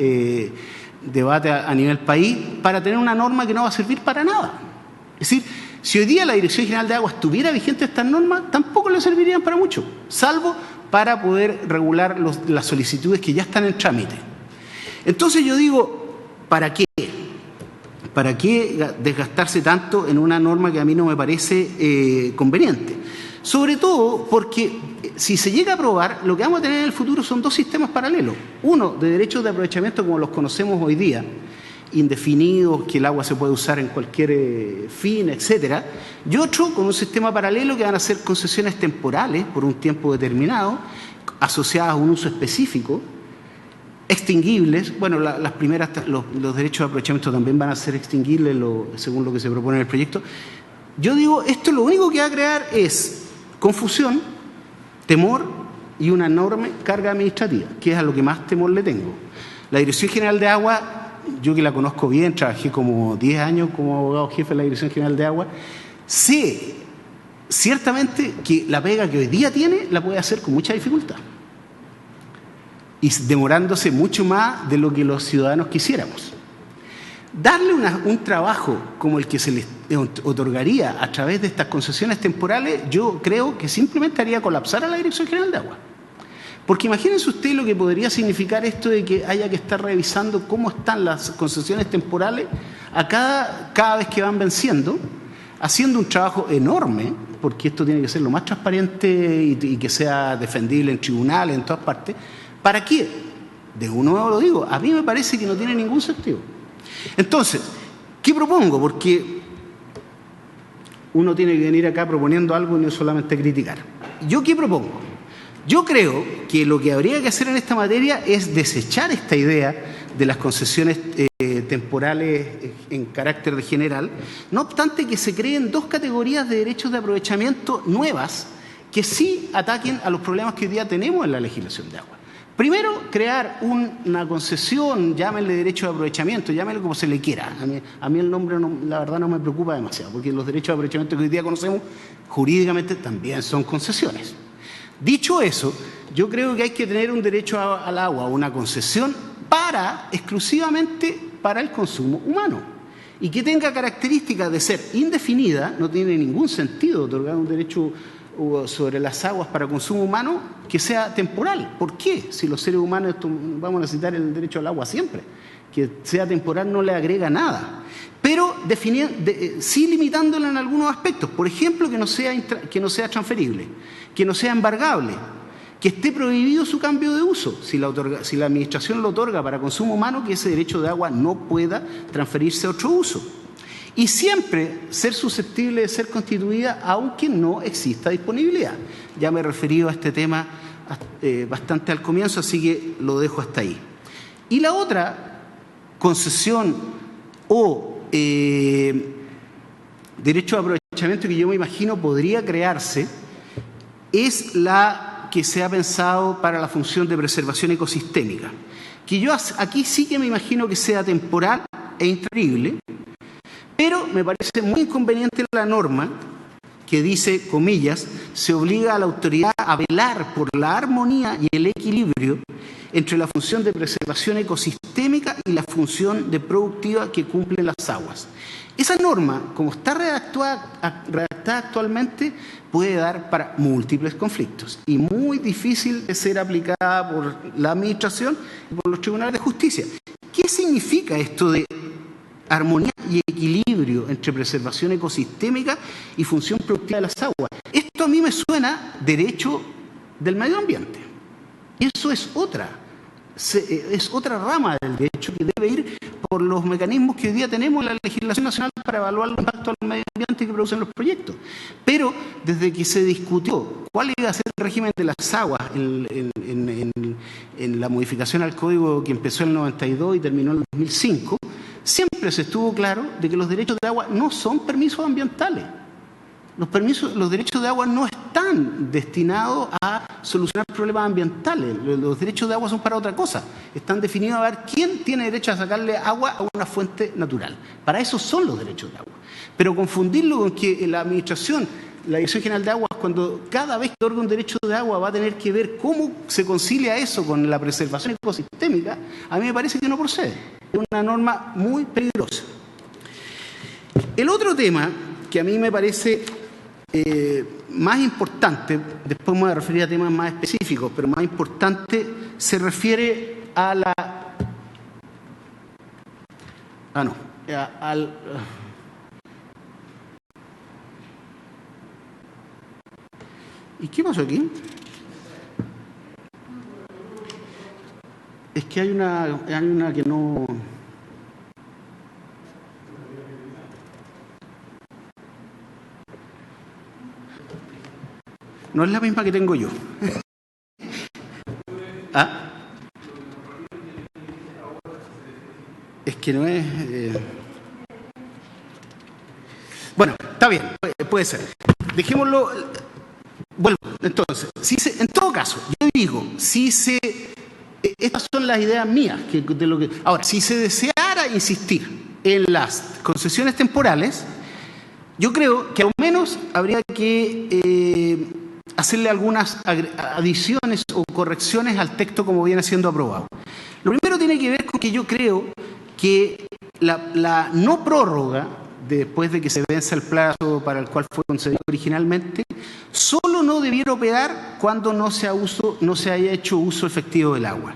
Speaker 5: debate a nivel país, para tener una norma que no va a servir para nada. Es decir, si hoy día la Dirección General de Aguas tuviera vigentes estas normas, tampoco le servirían para mucho, salvo para poder regular las solicitudes que ya están en trámite. Entonces yo digo, ¿para qué? ¿Para qué desgastarse tanto en una norma que a mí no me parece conveniente? Sobre todo porque si se llega a aprobar, lo que vamos a tener en el futuro son dos sistemas paralelos. Uno de derechos de aprovechamiento como los conocemos hoy día, indefinidos, que el agua se puede usar en cualquier fin, etcétera, y otro con un sistema paralelo que van a ser concesiones temporales por un tiempo determinado, asociadas a un uso específico, extinguibles. Bueno, las primeras, los derechos de aprovechamiento también van a ser extinguibles según lo que se propone en el proyecto. Yo digo, esto lo único que va a crear es confusión, temor y una enorme carga administrativa, que es a lo que más temor le tengo. La Dirección General de Agua, yo que la conozco bien, trabajé como 10 años como abogado jefe de la Dirección General de Agua, sé ciertamente que la pega que hoy día tiene la puede hacer con mucha dificultad y demorándose mucho más de lo que los ciudadanos quisiéramos. Darle un trabajo como el que se les otorgaría a través de estas concesiones temporales, yo creo que simplemente haría colapsar a la Dirección General de Agua. Porque imagínense usted lo que podría significar esto de que haya que estar revisando cómo están las concesiones temporales a cada vez que van venciendo, haciendo un trabajo enorme, porque esto tiene que ser lo más transparente y que sea defendible en tribunales, en todas partes. ¿Para qué? De nuevo lo digo, a mí me parece que no tiene ningún sentido. Entonces, ¿qué propongo? Porque uno tiene que venir acá proponiendo algo y no solamente criticar. ¿Yo qué propongo? Yo creo que lo que habría que hacer en esta materia es desechar esta idea de las concesiones temporales en carácter de general, no obstante que se creen dos categorías de derechos de aprovechamiento nuevas que sí ataquen a los problemas que hoy día tenemos en la legislación de agua. Primero, crear una concesión, llámenle derecho de aprovechamiento, llámenle como se le quiera. A mí el nombre, la verdad, no me preocupa demasiado, porque los derechos de aprovechamiento que hoy día conocemos jurídicamente también son concesiones. Dicho eso, yo creo que hay que tener un derecho al agua, una concesión exclusivamente para el consumo humano y que tenga características de ser indefinida. No tiene ningún sentido otorgar un derecho sobre las aguas para consumo humano que sea temporal. ¿Por qué? Si los seres humanos vamos a necesitar el derecho al agua siempre. Que sea temporal no le agrega nada. Pero sí limitándolo en algunos aspectos. Por ejemplo, que no sea transferible, que no sea embargable, que esté prohibido su cambio de uso. Si la administración lo otorga para consumo humano, que ese derecho de agua no pueda transferirse a otro uso. Y siempre ser susceptible de ser constituida aunque no exista disponibilidad. Ya me he referido a este tema bastante al comienzo, así que lo dejo hasta ahí. Y la otra concesión o derecho de aprovechamiento que yo me imagino podría crearse es la que se ha pensado para la función de preservación ecosistémica, que yo aquí sí que me imagino que sea temporal e intransferible, pero me parece muy inconveniente la norma que dice, comillas, se obliga a la autoridad a velar por la armonía y el equilibrio entre la función de preservación ecosistémica y la función de productiva que cumplen las aguas. Esa norma, como está redactada actualmente, puede dar para múltiples conflictos y muy difícil de ser aplicada por la Administración y por los tribunales de justicia. ¿Qué significa esto de armonía y equilibrio entre preservación ecosistémica y función productiva de las aguas? Esto a mí me suena derecho del medio ambiente. Y eso es otra rama del derecho que debe ir por los mecanismos que hoy día tenemos en la legislación nacional para evaluar el impacto al medio ambiente que producen los proyectos. Pero desde que se discutió cuál iba a ser el régimen de las aguas en la modificación al código que empezó en el 92 y terminó en el 2005, siempre se estuvo claro de que los derechos de agua no son permisos ambientales. Los derechos de agua no están destinados a solucionar problemas ambientales. Los derechos de agua son para otra cosa. Están definidos a ver quién tiene derecho a sacarle agua a una fuente natural. Para eso son los derechos de agua. Pero confundirlo con que la Administración, la Dirección General de Aguas, cuando cada vez que otorga un derecho de agua va a tener que ver cómo se concilia eso con la preservación ecosistémica, a mí me parece que no procede. Es una norma muy peligrosa. El otro tema que a mí me parece más importante, después me voy a referir a temas más específicos, pero más importante, se refiere a la... ¿Y qué pasó aquí? Es que hay una que no... No es la misma que tengo yo. ¿Ah? Es que no es... Bueno, está bien, puede ser. Dejémoslo... Vuelvo, entonces, en todo caso, yo digo, estas son las ideas mías. Ahora, si se deseara insistir en las concesiones temporales, yo creo que al menos habría que hacerle algunas adiciones o correcciones al texto como viene siendo aprobado. Lo primero tiene que ver con que yo creo que la no prórroga, después de que se vence el plazo para el cual fue concedido originalmente, solo no debiera operar cuando no se haya hecho uso efectivo del agua.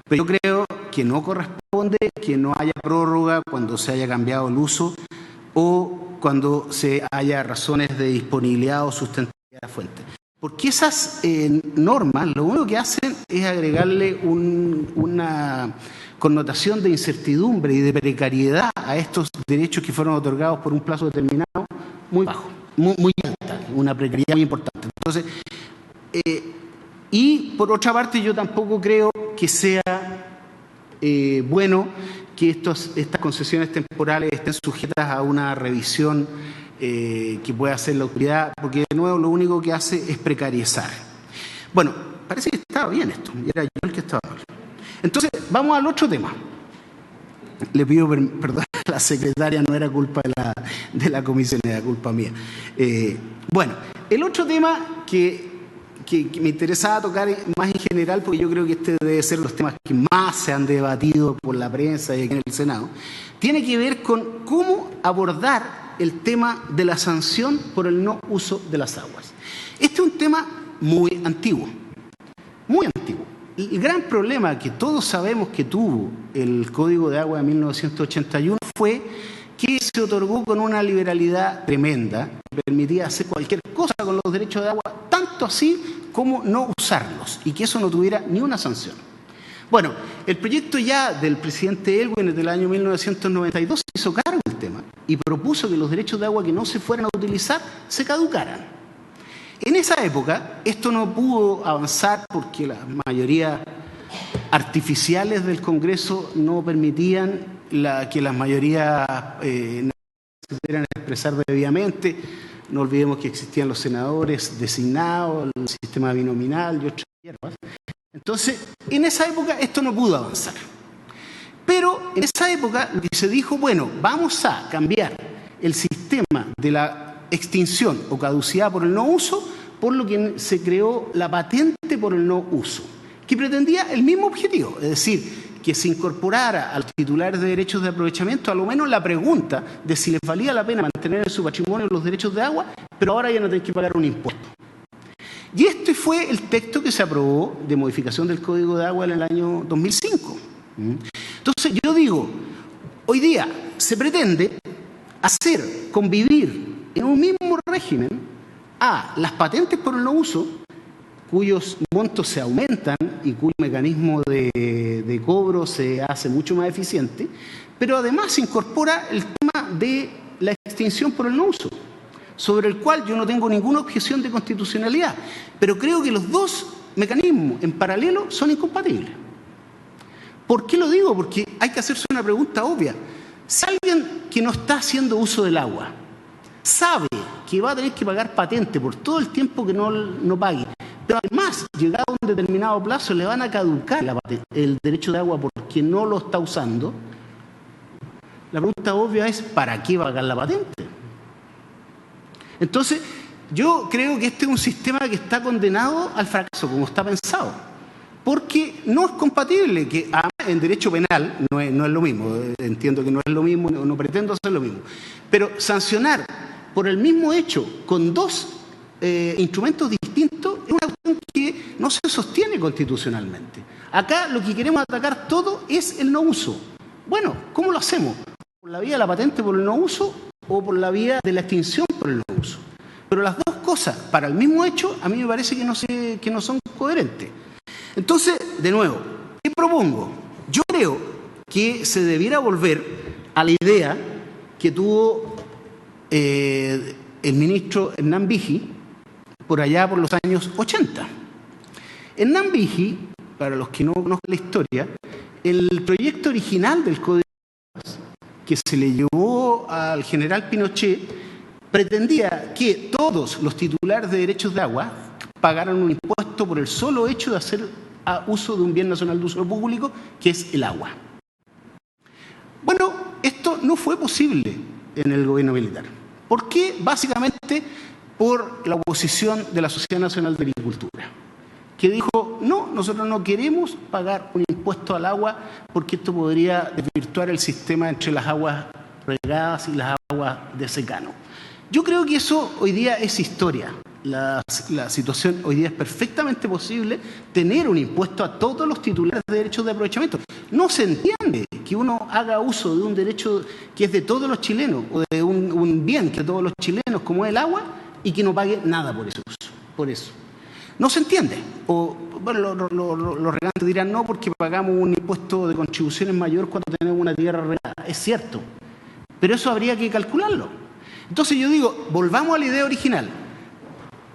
Speaker 5: Pero yo creo que no corresponde que no haya prórroga cuando se haya cambiado el uso o cuando se haya razones de disponibilidad o sustentabilidad de la fuente. Porque esas normas lo único que hacen es agregarle una connotación de incertidumbre y de precariedad a estos derechos que fueron otorgados por un plazo determinado muy bajo, muy alta, una precariedad muy importante. Entonces, y por otra parte, yo tampoco creo que sea bueno que estas concesiones temporales estén sujetas a una revisión que pueda hacer la autoridad, porque de nuevo lo único que hace es precarizar. Bueno, parece que estaba bien esto, y era yo el que estaba mal. Entonces, vamos al otro tema. Le pido perdón a la secretaria, no era culpa de la comisión, era culpa mía. Bueno, el otro tema que me interesaba tocar más en general, porque yo creo que este debe ser los temas que más se han debatido por la prensa y aquí en el Senado, tiene que ver con cómo abordar el tema de la sanción por el no uso de las aguas. Este es un tema muy antiguo, muy antiguo. El gran problema que todos sabemos que tuvo el Código de Agua de 1981 fue que se otorgó con una liberalidad tremenda, que permitía hacer cualquier cosa con los derechos de agua, tanto así como no usarlos, y que eso no tuviera ni una sanción. Bueno, el proyecto ya del presidente Elwin del año 1992 se hizo cargo del tema y propuso que los derechos de agua que no se fueran a utilizar se caducaran. En esa época, esto no pudo avanzar porque las mayorías artificiales del Congreso no permitían que las mayorías se pudieran expresar debidamente. no olvidemos que existían los senadores designados, el sistema binominal y otras hierbas. Entonces, en esa época esto no pudo avanzar. Pero en esa época lo que se dijo, bueno, vamos a cambiar el sistema de la extinción o caducidad por el no uso, por lo que se creó la patente por el no uso, que pretendía el mismo objetivo, es decir, que se incorporara a los titulares de derechos de aprovechamiento a lo menos la pregunta de si les valía la pena mantener en su patrimonio los derechos de agua, pero ahora ya no tienen que pagar un impuesto. Y este fue el texto que se aprobó de modificación del Código de Agua en el año 2005. Entonces yo digo, hoy día se pretende hacer convivir en un mismo régimen a las patentes por el no uso, cuyos montos se aumentan y cuyo mecanismo de cobro se hace mucho más eficiente, pero además se incorpora el tema de la extinción por el no uso, sobre el cual yo no tengo ninguna objeción de constitucionalidad, pero creo que los dos mecanismos en paralelo son incompatibles. ¿Por qué lo digo? Porque hay que hacerse una pregunta obvia. Si alguien que no está haciendo uso del agua sabe que va a tener que pagar patente por todo el tiempo que no pague, pero además, llegado a un determinado plazo, le van a caducar el derecho de agua porque no lo está usando, la pregunta obvia es, ¿para qué va a pagar la patente? Entonces, yo creo que este es un sistema que está condenado al fracaso, como está pensado, porque no es compatible, que en derecho penal no es lo mismo, entiendo que no es lo mismo, no pretendo hacer lo mismo, pero sancionar por el mismo hecho con dos instrumentos distintos es una cuestión que no se sostiene constitucionalmente. Acá lo que queremos atacar todo es el no uso. Bueno, ¿cómo lo hacemos? ¿Por la vía de la patente por el no uso o por la vía de la extinción por el no uso? Pero las dos cosas, para el mismo hecho, a mí me parece que no son coherentes. Entonces, de nuevo, ¿qué propongo? Yo creo que se debiera volver a la idea que tuvo el ministro Hernán Vigi por allá por los años 80. Hernán Vigi, para los que no conozcan la historia, el proyecto original del Código de Aguas que se le llevó al general Pinochet pretendía que todos los titulares de derechos de agua pagaran un impuesto por el solo hecho de hacer uso de un bien nacional de uso público, que es el agua. Bueno, esto no fue posible en el gobierno militar. ¿Por qué? Básicamente por la oposición de la Sociedad Nacional de Agricultura, que dijo, no, nosotros no queremos pagar un impuesto al agua porque esto podría desvirtuar el sistema entre las aguas regadas y las aguas de secano. Yo creo que eso hoy día es historia. La situación hoy día es perfectamente posible tener un impuesto a todos los titulares de derechos de aprovechamiento. No se entiende que uno haga uso de un derecho que es de todos los chilenos o de un bien que de todos los chilenos como es el agua y que no pague nada por ese uso. Por eso. No se entiende. O, bueno, los regantes dirán no porque pagamos un impuesto de contribuciones mayor cuando tenemos una tierra regada. Es cierto. Pero eso habría que calcularlo. Entonces yo digo, volvamos a la idea original.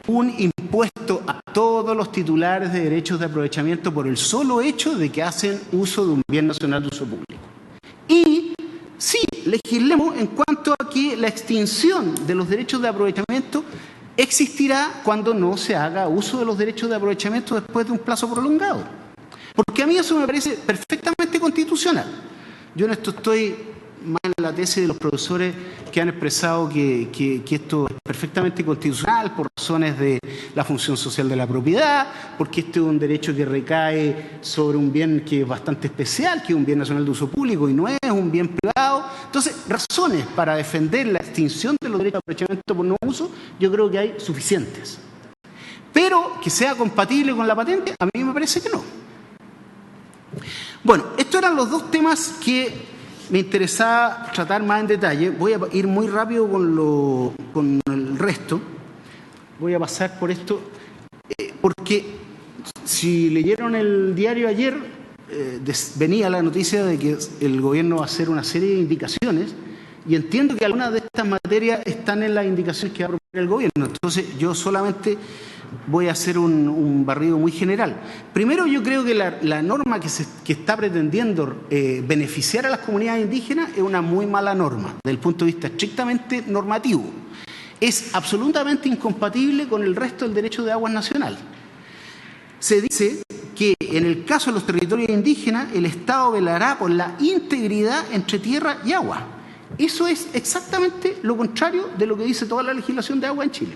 Speaker 5: Un impuesto a todos los titulares de derechos de aprovechamiento por el solo hecho de que hacen uso de un bien nacional de uso público. Y sí, legislemos en cuanto a que la extinción de los derechos de aprovechamiento existirá cuando no se haga uso de los derechos de aprovechamiento después de un plazo prolongado. Porque a mí eso me parece perfectamente constitucional. Yo en esto estoy más en la tesis de los profesores que han expresado que esto es perfectamente constitucional por razones de la función social de la propiedad, porque este es un derecho que recae sobre un bien que es bastante especial, que es un bien nacional de uso público y no es un bien privado. Entonces, razones para defender la extinción de los derechos de aprovechamiento por no uso, yo creo que hay suficientes. Pero que sea compatible con la patente, a mí me parece que no. Bueno, estos eran los dos temas que me interesaba tratar más en detalle. Voy a ir muy rápido con el resto. Voy a pasar por esto, porque si leyeron el diario ayer, venía la noticia de que el gobierno va a hacer una serie de indicaciones, y entiendo que algunas de estas materias están en las indicaciones que va a proponer el gobierno. Entonces, yo solamente voy a hacer un barrido muy general. Primero, yo creo que la norma que está pretendiendo beneficiar a las comunidades indígenas es una muy mala norma, desde el punto de vista estrictamente normativo. es absolutamente incompatible con el resto del derecho de aguas nacional. Se dice que en el caso de los territorios indígenas, el Estado velará por la integridad entre tierra y agua. Eso es exactamente lo contrario de lo que dice toda la legislación de agua en Chile.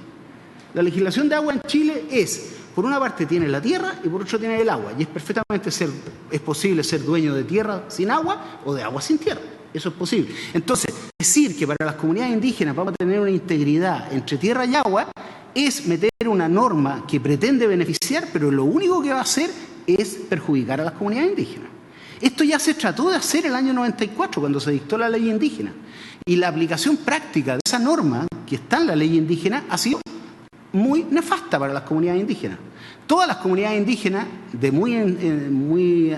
Speaker 5: La legislación de agua en Chile es, por una parte tiene la tierra y por otra tiene el agua. Y es posible ser dueño de tierra sin agua o de agua sin tierra. Eso es posible. Entonces, decir que para las comunidades indígenas vamos a tener una integridad entre tierra y agua es meter una norma que pretende beneficiar, pero lo único que va a hacer es perjudicar a las comunidades indígenas. Esto ya se trató de hacer el año 94, cuando se dictó la ley indígena. Y la aplicación práctica de esa norma que está en la ley indígena ha sido muy nefasta para las comunidades indígenas. Todas las comunidades indígenas, desde muy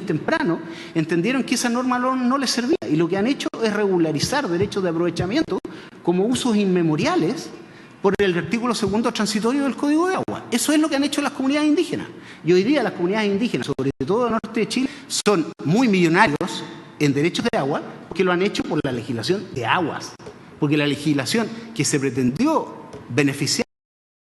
Speaker 5: temprano, entendieron que esa norma no les servía. Y lo que han hecho es regularizar derechos de aprovechamiento como usos inmemoriales por el artículo 2º transitorio del Código de Agua. Eso es lo que han hecho las comunidades indígenas. Y hoy día las comunidades indígenas, sobre todo en el norte de Chile, son muy millonarios en derechos de agua porque lo han hecho por la legislación de aguas. Porque la legislación que se pretendió beneficiar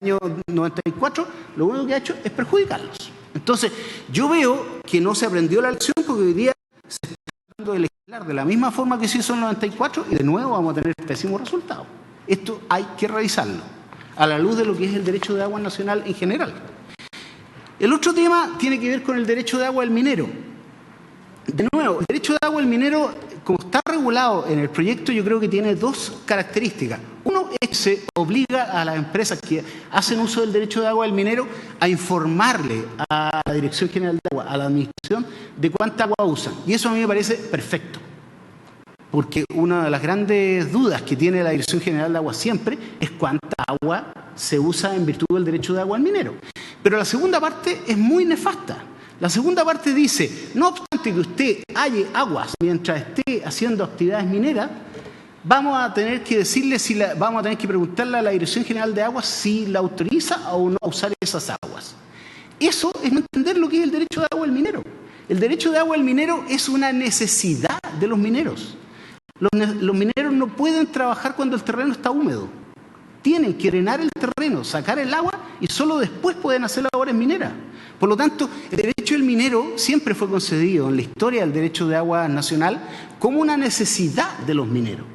Speaker 5: en el año 94, lo único que ha hecho es perjudicarlos. Entonces, yo veo que no se aprendió la lección porque hoy día se está tratando de legislar de la misma forma que se hizo en el 94 y de nuevo vamos a tener pésimos resultados. Esto hay que revisarlo, a la luz de lo que es el derecho de agua nacional en general. El otro tema tiene que ver con el derecho de agua del minero. De nuevo, el derecho de agua del minero, como está regulado en el proyecto, yo creo que tiene dos características. Uno es que se obliga a las empresas que hacen uso del derecho de agua del minero a informarle a la Dirección General de Agua, a la Administración, de cuánta agua usan. Y eso a mí me parece perfecto. Porque una de las grandes dudas que tiene la Dirección General de Agua siempre es cuánta agua se usa en virtud del derecho de agua al minero. Pero la segunda parte es muy nefasta. La segunda parte dice, no obstante que usted halle aguas mientras esté haciendo actividades mineras, vamos a tener que preguntarle a la Dirección General de Agua si la autoriza o no a usar esas aguas. Eso es no entender lo que es el derecho de agua al minero. El derecho de agua al minero es una necesidad de los mineros. Los mineros no pueden trabajar cuando el terreno está húmedo. Tienen que drenar el terreno, sacar el agua y solo después pueden hacer labores mineras. Por lo tanto, el derecho del minero siempre fue concedido en la historia del derecho de agua nacional como una necesidad de los mineros.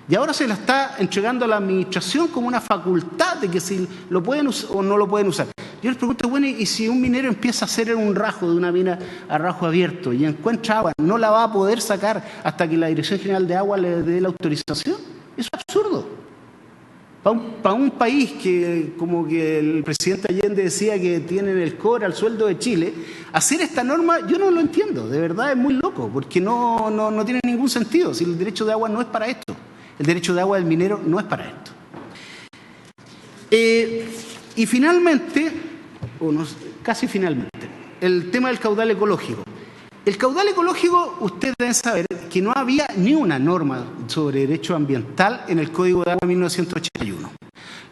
Speaker 5: Y ahora se la está entregando a la administración como una facultad de que si lo pueden usar o no lo pueden usar. Yo les pregunto, bueno, ¿y si un minero empieza a hacer un rajo de una mina a rajo abierto y encuentra agua, no la va a poder sacar hasta que la Dirección General de Agua le dé la autorización? Eso es absurdo. Para un país que, como que el presidente Allende decía que tienen el cobre al sueldo de Chile, hacer esta norma yo no lo entiendo, de verdad es muy loco, porque no tiene ningún sentido, si el derecho de agua no es para esto, el derecho de agua del minero no es para esto. Y finalmente, casi finalmente, el tema del caudal ecológico. El caudal ecológico, ustedes deben saber que no había ni una norma sobre derecho ambiental en el Código de Agua de 1981.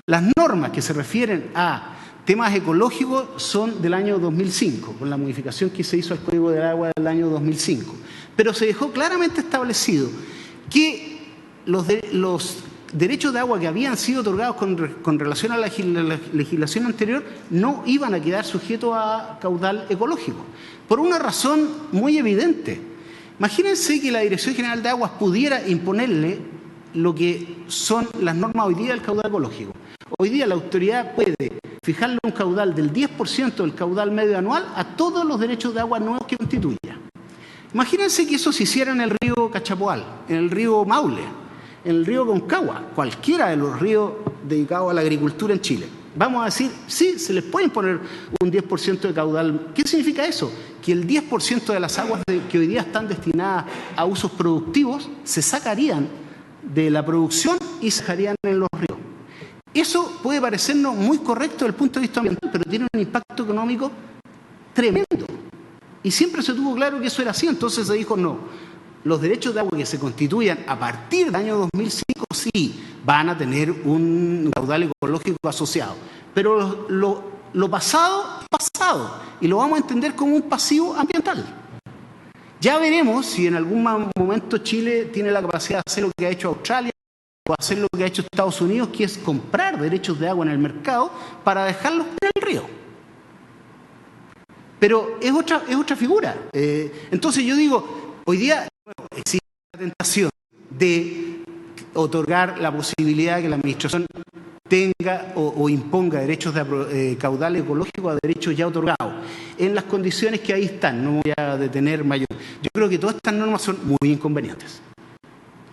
Speaker 5: Las normas que se refieren a temas ecológicos son del año 2005, con la modificación que se hizo al Código de Agua del año 2005. Pero se dejó claramente establecido que los derechos de agua que habían sido otorgados con relación a la legislación anterior no iban a quedar sujetos a caudal ecológico. Por una razón muy evidente. Imagínense que la Dirección General de Aguas pudiera imponerle lo que son las normas hoy día del caudal ecológico. Hoy día la autoridad puede fijarle un caudal del 10% del caudal medio anual a todos los derechos de agua nuevos que constituya. Imagínense que eso se hiciera en el río Cachapoal, en el río Maule, en el río Concagua, cualquiera de los ríos dedicados a la agricultura en Chile. Vamos a decir, sí, se les puede poner un 10% de caudal. ¿Qué significa eso? Que el 10% de las aguas que hoy día están destinadas a usos productivos se sacarían de la producción y se dejarían en los ríos. Eso puede parecernos muy correcto desde el punto de vista ambiental, pero tiene un impacto económico tremendo. Y siempre se tuvo claro que eso era así, entonces se dijo no. Los derechos de agua que se constituyan a partir del año 2005 sí van a tener un caudal ecológico asociado. Pero lo pasado, pasado. Y lo vamos a entender como un pasivo ambiental. Ya veremos si en algún momento Chile tiene la capacidad de hacer lo que ha hecho Australia o hacer lo que ha hecho Estados Unidos, que es comprar derechos de agua en el mercado para dejarlos en el río. Pero es otra figura. Entonces yo digo, hoy día existe la tentación de otorgar la posibilidad de que la administración tenga o imponga derechos de caudal ecológico a derechos ya otorgados, en las condiciones que ahí están. No voy a detener mayor. Yo creo que todas estas normas son muy inconvenientes.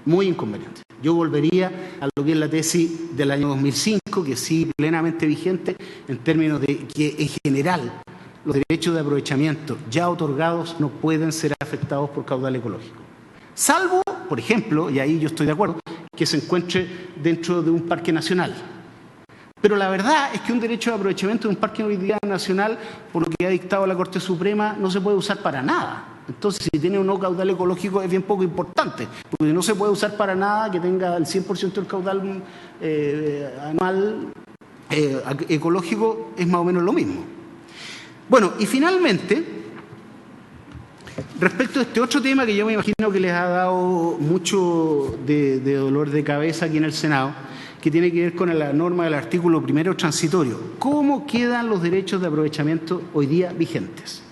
Speaker 5: Muy inconvenientes. Yo volvería a lo que es la tesis del año 2005, que sigue plenamente vigente en términos de que en general los derechos de aprovechamiento ya otorgados no pueden ser afectados por caudal ecológico. Salvo, por ejemplo, y ahí yo estoy de acuerdo, que se encuentre dentro de un parque nacional. Pero la verdad es que un derecho de aprovechamiento de un parque nacional, por lo que ha dictado la Corte Suprema, no se puede usar para nada. Entonces, si tiene o no caudal ecológico es bien poco importante, porque no se puede usar para nada que tenga el 100% del caudal anual ecológico, es más o menos lo mismo. Bueno, y finalmente, respecto a este otro tema que yo me imagino que les ha dado mucho de dolor de cabeza aquí en el Senado, que tiene que ver con la norma del artículo 1 transitorio. ¿Cómo quedan los derechos de aprovechamiento hoy día vigentes?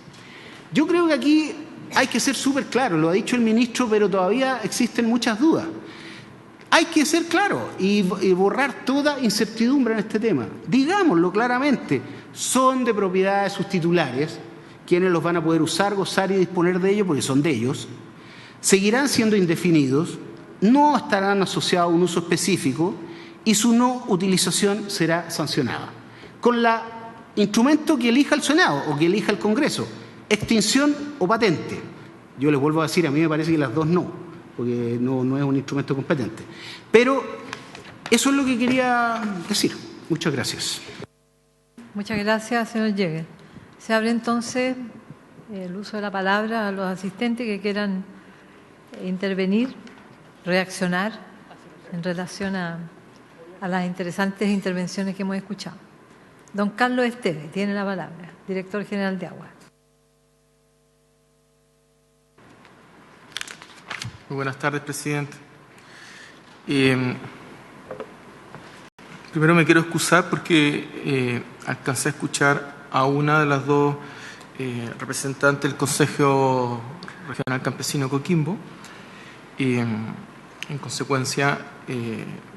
Speaker 5: Yo creo que aquí hay que ser súper claro, lo ha dicho el ministro, pero todavía existen muchas dudas. Hay que ser claro y borrar toda incertidumbre en este tema. Digámoslo claramente, son de propiedad de sus titulares, quienes los van a poder usar, gozar y disponer de ellos porque son de ellos, seguirán siendo indefinidos, no estarán asociados a un uso específico y su no utilización será sancionada. Con el instrumento que elija el Senado o que elija el Congreso, extinción o patente. Yo les vuelvo a decir, a mí me parece que las dos no, porque no es un instrumento competente. Pero eso es lo que quería decir. Muchas gracias.
Speaker 1: Muchas gracias, señor Jäger. Se abre entonces el uso de la palabra a los asistentes que quieran intervenir, reaccionar en relación a las interesantes intervenciones que hemos escuchado. Don Carlos Esteves tiene la palabra, director general de Agua.
Speaker 6: Muy buenas tardes, presidente. Primero me quiero excusar porque alcancé a escuchar a una de las dos representantes del Consejo Regional Campesino Coquimbo. En consecuencia,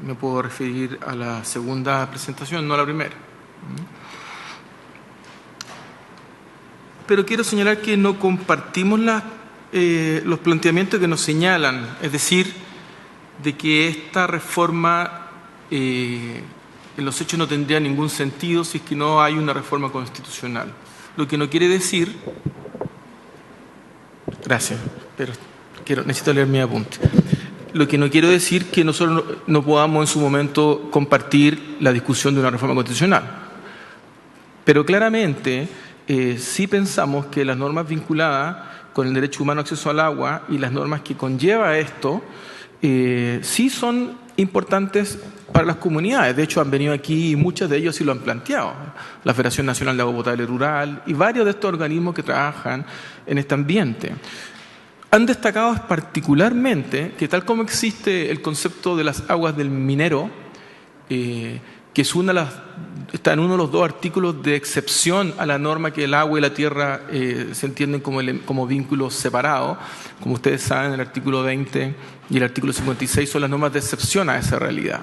Speaker 6: me puedo referir a la segunda presentación, no a la primera. Pero quiero señalar que no compartimos los planteamientos que nos señalan, es decir, de que esta reforma en los hechos no tendría ningún sentido si es que no hay una reforma constitucional. Lo que no quiere decir... Gracias, pero necesito leer mi apunte. Lo que no quiero decir que nosotros no podamos en su momento compartir la discusión de una reforma constitucional. Pero claramente sí pensamos que las normas vinculadas con el derecho humano a acceso al agua y las normas que conlleva esto sí son importantes para las comunidades. De hecho, han venido aquí y muchos de ellos sí lo han planteado. La Federación Nacional de Agua Potable Rural y varios de estos organismos que trabajan en este ambiente. Han destacado particularmente que tal como existe el concepto de las aguas del minero, que es está en uno de los dos artículos de excepción a la norma que el agua y la tierra se entienden como vínculos separados. Como ustedes saben, el artículo 20 y el artículo 56 son las normas de excepción a esa realidad.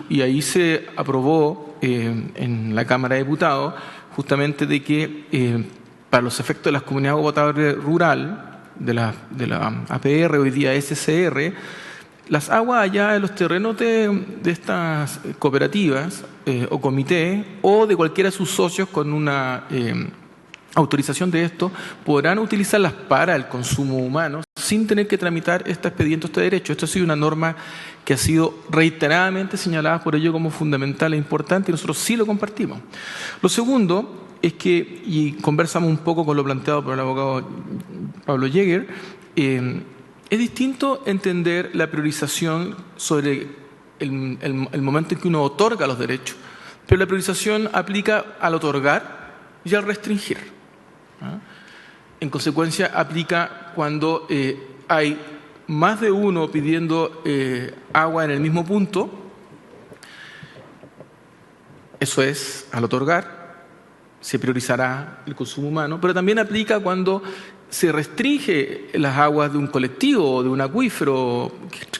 Speaker 6: Y ahí se aprobó en la Cámara de Diputados justamente de que para los efectos de las comunidades de agua potable rural, de la APR, hoy día SCR, las aguas allá de los terrenos de estas cooperativas o comités o de cualquiera de sus socios con una autorización de esto, podrán utilizarlas para el consumo humano sin tener que tramitar este expediente, este derecho. Esto ha sido una norma que ha sido reiteradamente señalada por ello como fundamental e importante y nosotros sí lo compartimos. Lo segundo es que, y conversamos un poco con lo planteado por el abogado Pablo Jäger, es distinto entender la priorización sobre el momento en que uno otorga los derechos, pero la priorización aplica al otorgar y al restringir. En consecuencia, aplica cuando hay más de uno pidiendo agua en el mismo punto, eso es, al otorgar, se priorizará el consumo humano, pero también aplica cuando se restringe las aguas de un colectivo o de un acuífero,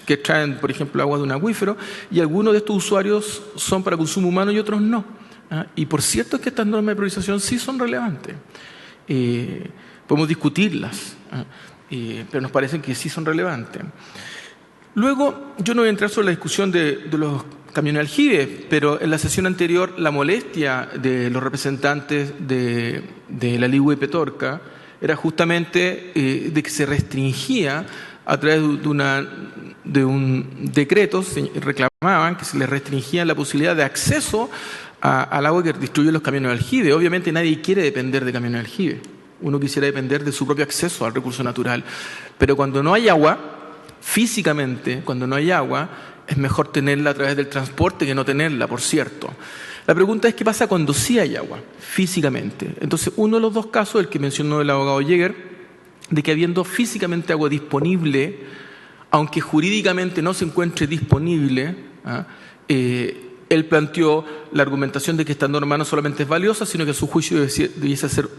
Speaker 6: que traen, por ejemplo, agua de un acuífero, y algunos de estos usuarios son para consumo humano y otros no. Y por cierto es que estas normas de priorización sí son relevantes. Podemos discutirlas, pero nos parecen que sí son relevantes. Luego, yo no voy a entrar sobre la discusión de los camiones aljibe, pero en la sesión anterior la molestia de los representantes de la Ligua y Petorca era justamente de que se restringía a través de un decreto, reclamaban que se les restringía la posibilidad de acceso al agua que distribuyen los camiones de aljibe. Obviamente nadie quiere depender de camiones de aljibe. Uno quisiera depender de su propio acceso al recurso natural. Pero cuando no hay agua, físicamente, cuando no hay agua, es mejor tenerla a través del transporte que no tenerla, por cierto. La pregunta es qué pasa cuando sí hay agua, físicamente. Entonces, uno de los dos casos, el que mencionó el abogado Jäger, de que habiendo físicamente agua disponible, aunque jurídicamente no se encuentre disponible, él planteó la argumentación de que esta norma no solamente es valiosa, sino que a su juicio debiese ser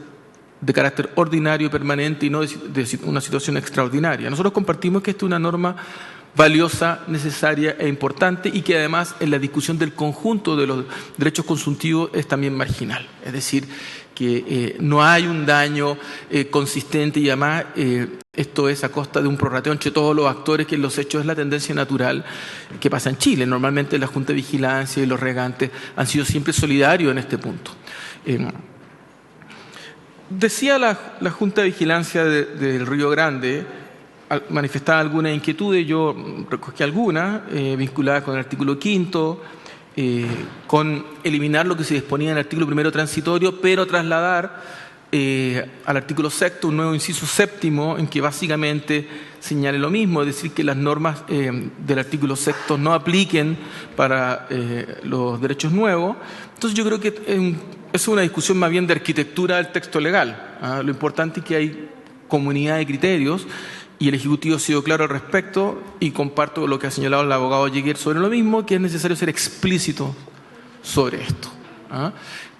Speaker 6: de carácter ordinario y permanente y no de una situación extraordinaria. Nosotros compartimos que esta es una norma valiosa, necesaria e importante y que además en la discusión del conjunto de los derechos consultivos es también marginal. Es decir, que no hay un daño consistente y además esto es a costa de un prorrateo entre todos los actores, que en los hechos es la tendencia natural que pasa en Chile. Normalmente la Junta de Vigilancia y los regantes han sido siempre solidarios en este punto. Decía la Junta de Vigilancia del Río Grande, manifestaba algunas inquietudes, yo recogí algunas vinculadas con el artículo 5, con eliminar lo que se disponía en el artículo 1 transitorio, pero trasladar al artículo 6 un nuevo inciso 7 en que básicamente señale lo mismo, es decir, que las normas del artículo 6 no apliquen para los derechos nuevos. Entonces yo creo que es una discusión más bien de arquitectura del texto legal. Lo importante es que hay comunidad de criterios y el Ejecutivo ha sido claro al respecto, y comparto lo que ha señalado el abogado Jäger sobre lo mismo, que es necesario ser explícito sobre esto.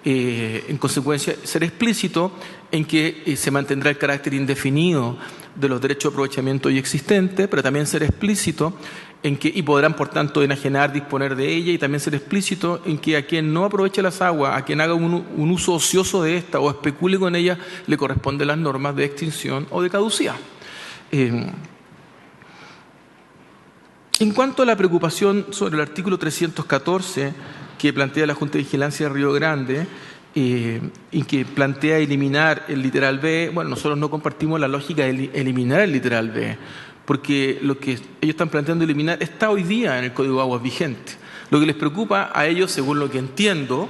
Speaker 6: En consecuencia, ser explícito en que se mantendrá el carácter indefinido de los derechos de aprovechamiento ya existentes, pero también ser explícito en que, y podrán por tanto enajenar, disponer de ella, y también ser explícito en que a quien no aproveche las aguas, a quien haga un uso ocioso de esta o especule con ella, le corresponden las normas de extinción o de caducidad. En cuanto a la preocupación sobre el artículo 314 que plantea la Junta de Vigilancia de Río Grande y que plantea eliminar el literal B, bueno, nosotros no compartimos la lógica de eliminar el literal B, porque lo que ellos están planteando eliminar está hoy día en el Código de Aguas vigente. Lo que les preocupa a ellos, según lo que entiendo,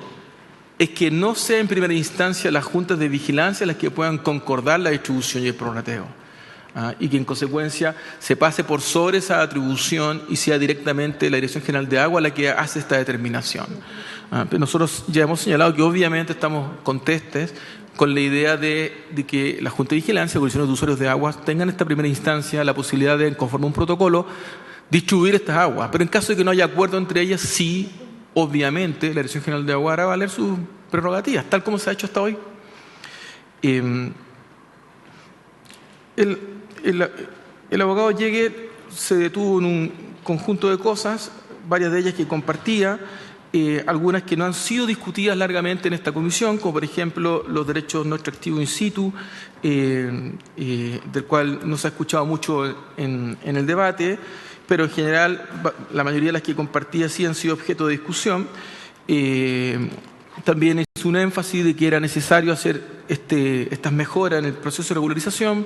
Speaker 6: es que no sea en primera instancia las juntas de vigilancia las que puedan concordar la distribución y el prorrateo. Y que en consecuencia se pase por sobre esa atribución y sea directamente la Dirección General de Agua la que hace esta determinación. Pero nosotros ya hemos señalado que obviamente estamos contestes con la idea de que la Junta de Vigilancia y Comisiones de Usuarios de Aguas tengan esta primera instancia la posibilidad de, conforme a un protocolo, distribuir estas aguas. Pero en caso de que no haya acuerdo entre ellas, sí, obviamente, la Dirección General de Agua hará valer sus prerrogativas, tal como se ha hecho hasta hoy. El abogado Jäger se detuvo en un conjunto de cosas, varias de ellas que compartía, algunas que no han sido discutidas largamente en esta comisión, como por ejemplo los derechos no extractivos in situ, del cual no se ha escuchado mucho en el debate, pero en general la mayoría de las que compartía sí han sido objeto de discusión. También hizo un énfasis de que era necesario hacer estas mejoras en el proceso de regularización,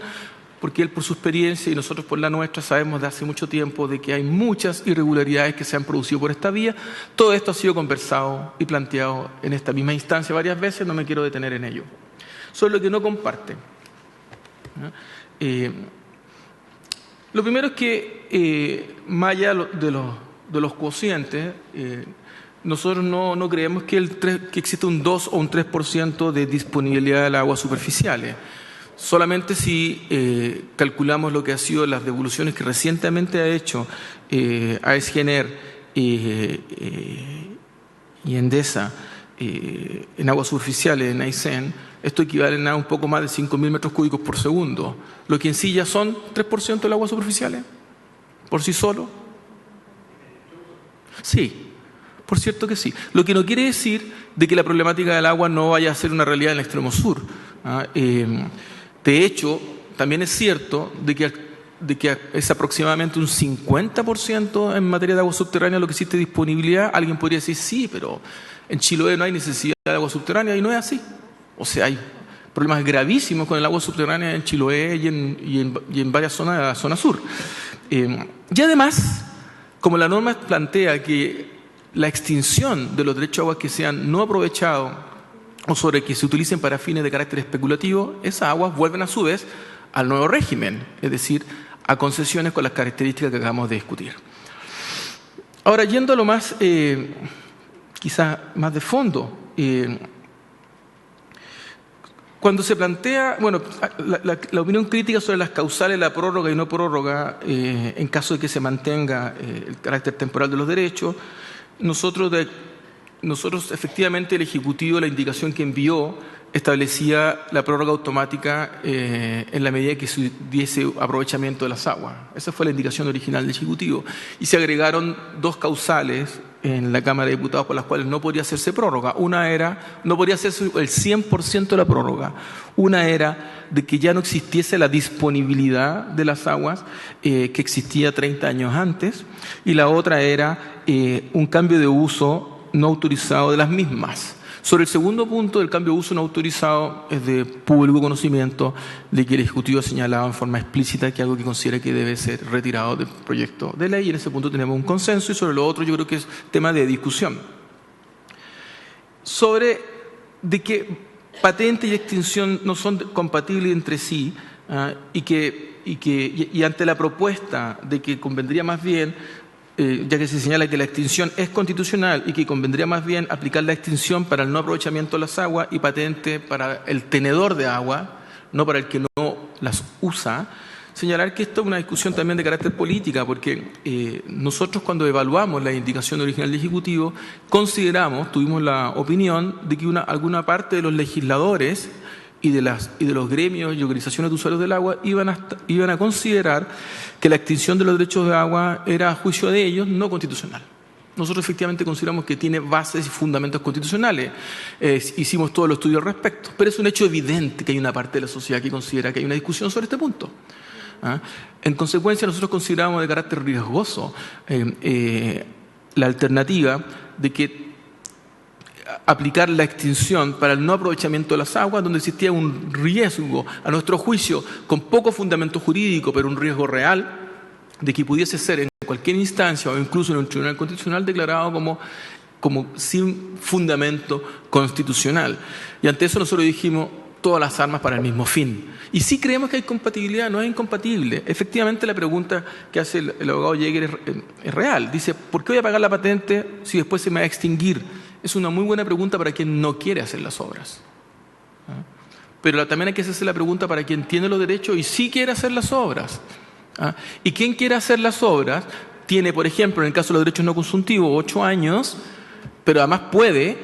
Speaker 6: porque él por su experiencia y nosotros por la nuestra sabemos de hace mucho tiempo de que hay muchas irregularidades que se han producido por esta vía. Todo esto ha sido conversado y planteado en esta misma instancia varias veces, no me quiero detener en ello. Sobre lo que no comparte. Lo primero es que, más allá de los cocientes, nosotros no creemos que existe un 2 o un 3% de disponibilidad de las aguas superficiales. Solamente si calculamos lo que ha sido las devoluciones que recientemente ha hecho AESGener y Endesa en aguas superficiales, en Aysén, esto equivale a un poco más de 5.000 metros cúbicos por segundo, lo que en sí ya son 3% de las aguas superficiales, por sí solo. Sí, por cierto que sí. Lo que no quiere decir de que la problemática del agua no vaya a ser una realidad en el extremo sur. De hecho, también es cierto de que es aproximadamente un 50% en materia de agua subterránea lo que existe disponibilidad. Alguien podría decir, sí, pero en Chiloé no hay necesidad de agua subterránea, y no es así. O sea, hay problemas gravísimos con el agua subterránea en Chiloé y en varias zonas de la zona sur. Y además, como la norma plantea que la extinción de los derechos a aguas que sean no aprovechados o sobre que se utilicen para fines de carácter especulativo, esas aguas vuelven a su vez al nuevo régimen, es decir, a concesiones con las características que acabamos de discutir. Ahora, yendo a lo más, quizás más de fondo, cuando se plantea, bueno, la opinión crítica sobre las causales de la prórroga y no prórroga, en caso de que se mantenga el carácter temporal de los derechos, nosotros efectivamente el Ejecutivo, la indicación que envió, establecía la prórroga automática en la medida que se diese aprovechamiento de las aguas. Esa fue la indicación original del Ejecutivo. Y se agregaron dos causales en la Cámara de Diputados por las cuales no podría hacerse prórroga. Una era, no podría hacerse el 100% de la prórroga. Una era de que ya no existiese la disponibilidad de las aguas que existía 30 años antes. Y la otra era un cambio de uso no autorizado de las mismas. Sobre el segundo punto, del cambio de uso no autorizado, es de público conocimiento de que el Ejecutivo ha señalado en forma explícita que algo que considera que debe ser retirado del proyecto de ley, y en ese punto tenemos un consenso, y sobre lo otro yo creo que es tema de discusión. Sobre de que patente y extinción no son compatibles entre sí, y ante la propuesta de que convendría más bien, ya que se señala que la extinción es constitucional y que convendría más bien aplicar la extinción para el no aprovechamiento de las aguas y patente para el tenedor de agua, no para el que no las usa, señalar que esto es una discusión también de carácter política, porque nosotros cuando evaluamos la indicación original del Ejecutivo, tuvimos la opinión de que alguna parte de los legisladores y de los gremios y organizaciones de usuarios del agua iban a considerar que la extinción de los derechos de agua era, a juicio de ellos, no constitucional. Nosotros efectivamente consideramos que tiene bases y fundamentos constitucionales. Hicimos todo el estudio al respecto, pero es un hecho evidente que hay una parte de la sociedad que considera que hay una discusión sobre este punto. En consecuencia, nosotros consideramos de carácter riesgoso la alternativa de que aplicar la extinción para el no aprovechamiento de las aguas, donde existía un riesgo, a nuestro juicio, con poco fundamento jurídico, pero un riesgo real, de que pudiese ser en cualquier instancia o incluso en un tribunal constitucional declarado como sin fundamento constitucional. Y ante eso nosotros dijimos todas las armas para el mismo fin. Y sí creemos que hay compatibilidad, no es incompatible. Efectivamente, la pregunta que hace el abogado Jäger es real. Dice, ¿por qué voy a pagar la patente si después se me va a extinguir? Es una muy buena pregunta para quien no quiere hacer las obras. Pero también hay que hacerse la pregunta para quien tiene los derechos y sí quiere hacer las obras. Y quien quiere hacer las obras tiene, por ejemplo, en el caso de los derechos no consuntivos, 8 años, pero además puede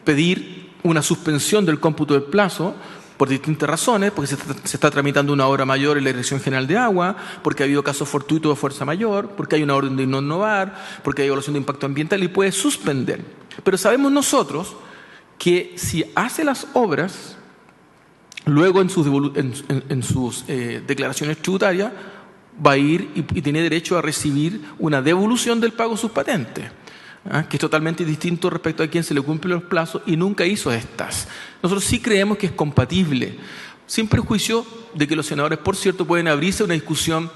Speaker 6: pedir una suspensión del cómputo del plazo por distintas razones, porque se está tramitando una obra mayor en la Dirección General de Agua, porque ha habido casos fortuitos de fuerza mayor, porque hay una orden de no innovar, porque hay evaluación de impacto ambiental y puede suspender. Pero sabemos nosotros que si hace las obras, luego en sus declaraciones tributarias va a ir y tiene derecho a recibir una devolución del pago de sus patentes, que es totalmente distinto respecto a quien se le cumplen los plazos y nunca hizo estas. Nosotros sí creemos que es compatible, sin perjuicio de que los senadores, por cierto, pueden abrirse una discusión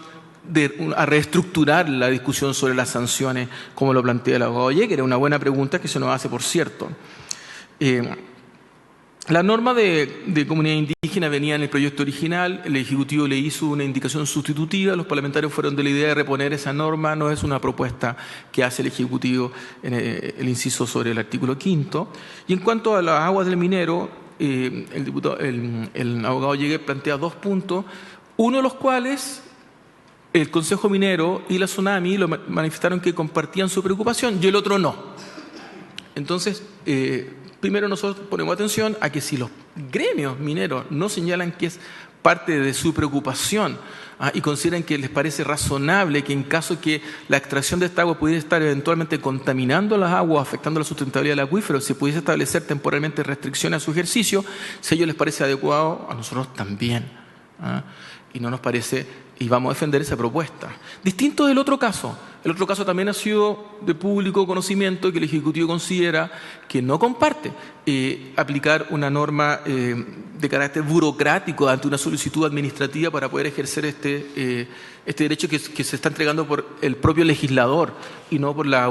Speaker 6: a reestructurar la discusión sobre las sanciones, como lo plantea el abogado Jäger. Era una buena pregunta que se nos hace, por cierto. La norma de comunidad indígena venía en el proyecto original, el Ejecutivo le hizo una indicación sustitutiva, los parlamentarios fueron de la idea de reponer esa norma, no es una propuesta que hace el Ejecutivo en el inciso sobre el artículo 5. Y en cuanto a las aguas del minero, el abogado Jäger plantea 2 puntos, uno de los cuales el Consejo Minero y la Tsunami lo manifestaron que compartían su preocupación y el otro no. Entonces, primero nosotros ponemos atención a que si los gremios mineros no señalan que es parte de su preocupación y consideran que les parece razonable que en caso que la extracción de esta agua pudiera estar eventualmente contaminando las aguas, afectando la sustentabilidad del acuífero, se pudiese establecer temporalmente restricciones a su ejercicio, si a ellos les parece adecuado, a nosotros también. Y no nos parece, y vamos a defender esa propuesta. Distinto del otro caso. El otro caso también ha sido de público conocimiento que el Ejecutivo considera que no comparte aplicar una norma de carácter burocrático ante una solicitud administrativa para poder ejercer este derecho que se está entregando por el propio legislador y no por la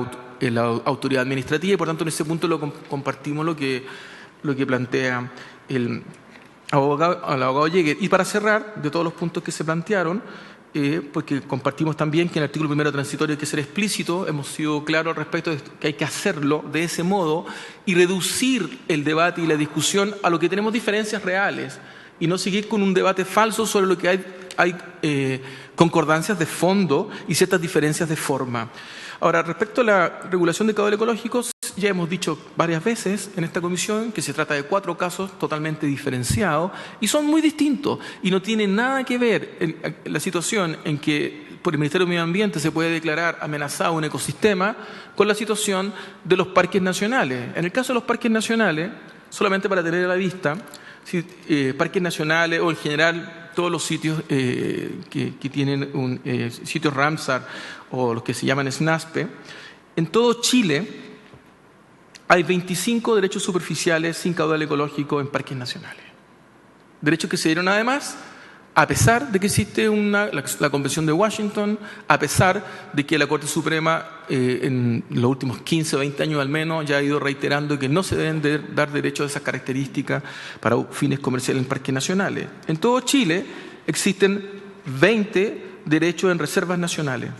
Speaker 6: autoridad administrativa, y por tanto en ese punto compartimos lo que plantea el abogado Jäger. Y para cerrar, de todos los puntos que se plantearon, porque compartimos también que en el artículo primero transitorio hay que ser explícito, hemos sido claros al respecto de que hay que hacerlo de ese modo y reducir el debate y la discusión a lo que tenemos diferencias reales y no seguir con un debate falso sobre lo que hay concordancias de fondo y ciertas diferencias de forma. Ahora, respecto a la regulación de caudal ecológico, ya hemos dicho varias veces en esta comisión que se trata de 4 casos totalmente diferenciados y son muy distintos y no tienen nada que ver en la situación en que por el Ministerio de Medio Ambiente se puede declarar amenazado un ecosistema con la situación de los parques nacionales. En el caso de los parques nacionales, solamente para tener a la vista, parques nacionales o en general todos los sitios que tienen sitios Ramsar o los que se llaman SNASPE, en todo Chile hay 25 derechos superficiales sin caudal ecológico en parques nacionales. Derechos que se dieron además a pesar de que existe la Convención de Washington, a pesar de que la Corte Suprema en los últimos 15 o 20 años al menos ya ha ido reiterando que no se deben dar derechos de esas características para fines comerciales en parques nacionales. En todo Chile existen 20 derechos en reservas nacionales.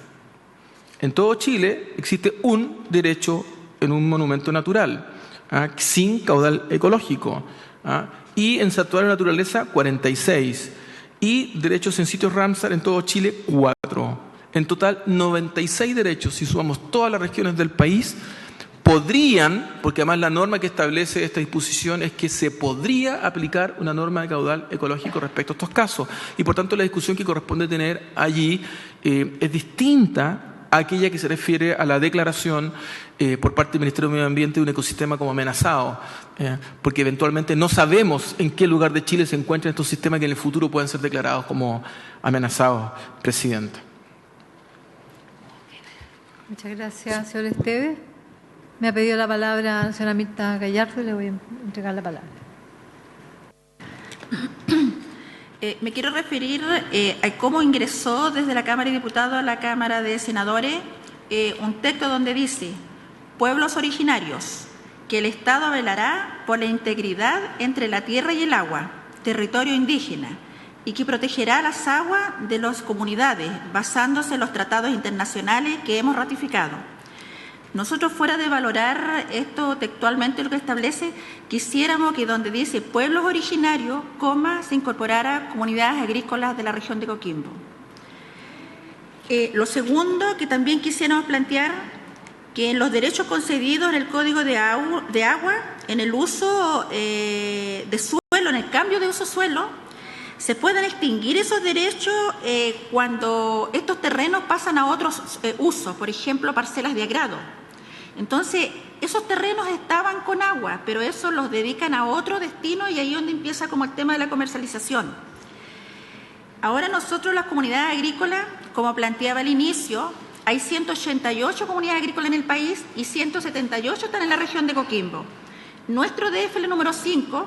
Speaker 6: En todo Chile existe un derecho en un monumento natural, sin caudal ecológico. Y en santuario de naturaleza, 46. Y derechos en sitios Ramsar en todo Chile, 4. En total, 96 derechos. Si sumamos todas las regiones del país, podrían, porque además la norma que establece esta disposición es que se podría aplicar una norma de caudal ecológico respecto a estos casos. Y por tanto, la discusión que corresponde tener allí es distinta a aquella que se refiere a la declaración por parte del Ministerio de Medio Ambiente de un ecosistema como amenazado, porque eventualmente no sabemos en qué lugar de Chile se encuentran estos sistemas que en el futuro pueden ser declarados como amenazados, Presidenta.
Speaker 1: Muchas gracias, señor Esteves. Me ha pedido la palabra la señora Mirta Gallardo y le voy a entregar la palabra.
Speaker 2: Me quiero referir a cómo ingresó desde la Cámara de Diputados a la Cámara de Senadores un texto donde dice: pueblos originarios, que el Estado velará por la integridad entre la tierra y el agua, territorio indígena, y que protegerá las aguas de las comunidades basándose en los tratados internacionales que hemos ratificado. Nosotros, fuera de valorar esto textualmente lo que establece, quisiéramos que donde dice pueblos originarios, se incorporara comunidades agrícolas de la región de Coquimbo. Lo segundo que también quisiéramos plantear, que en los derechos concedidos en el Código de Agua, en el uso de suelo, en el cambio de uso suelo, se pueden extinguir esos derechos cuando estos terrenos pasan a otros usos, por ejemplo, parcelas de agrado. Entonces, esos terrenos estaban con agua, pero eso los dedican a otro destino y ahí es donde empieza como el tema de la comercialización. Ahora nosotros, las comunidades agrícolas, como planteaba al inicio, hay 188 comunidades agrícolas en el país y 178 están en la región de Coquimbo. Nuestro DFL número 5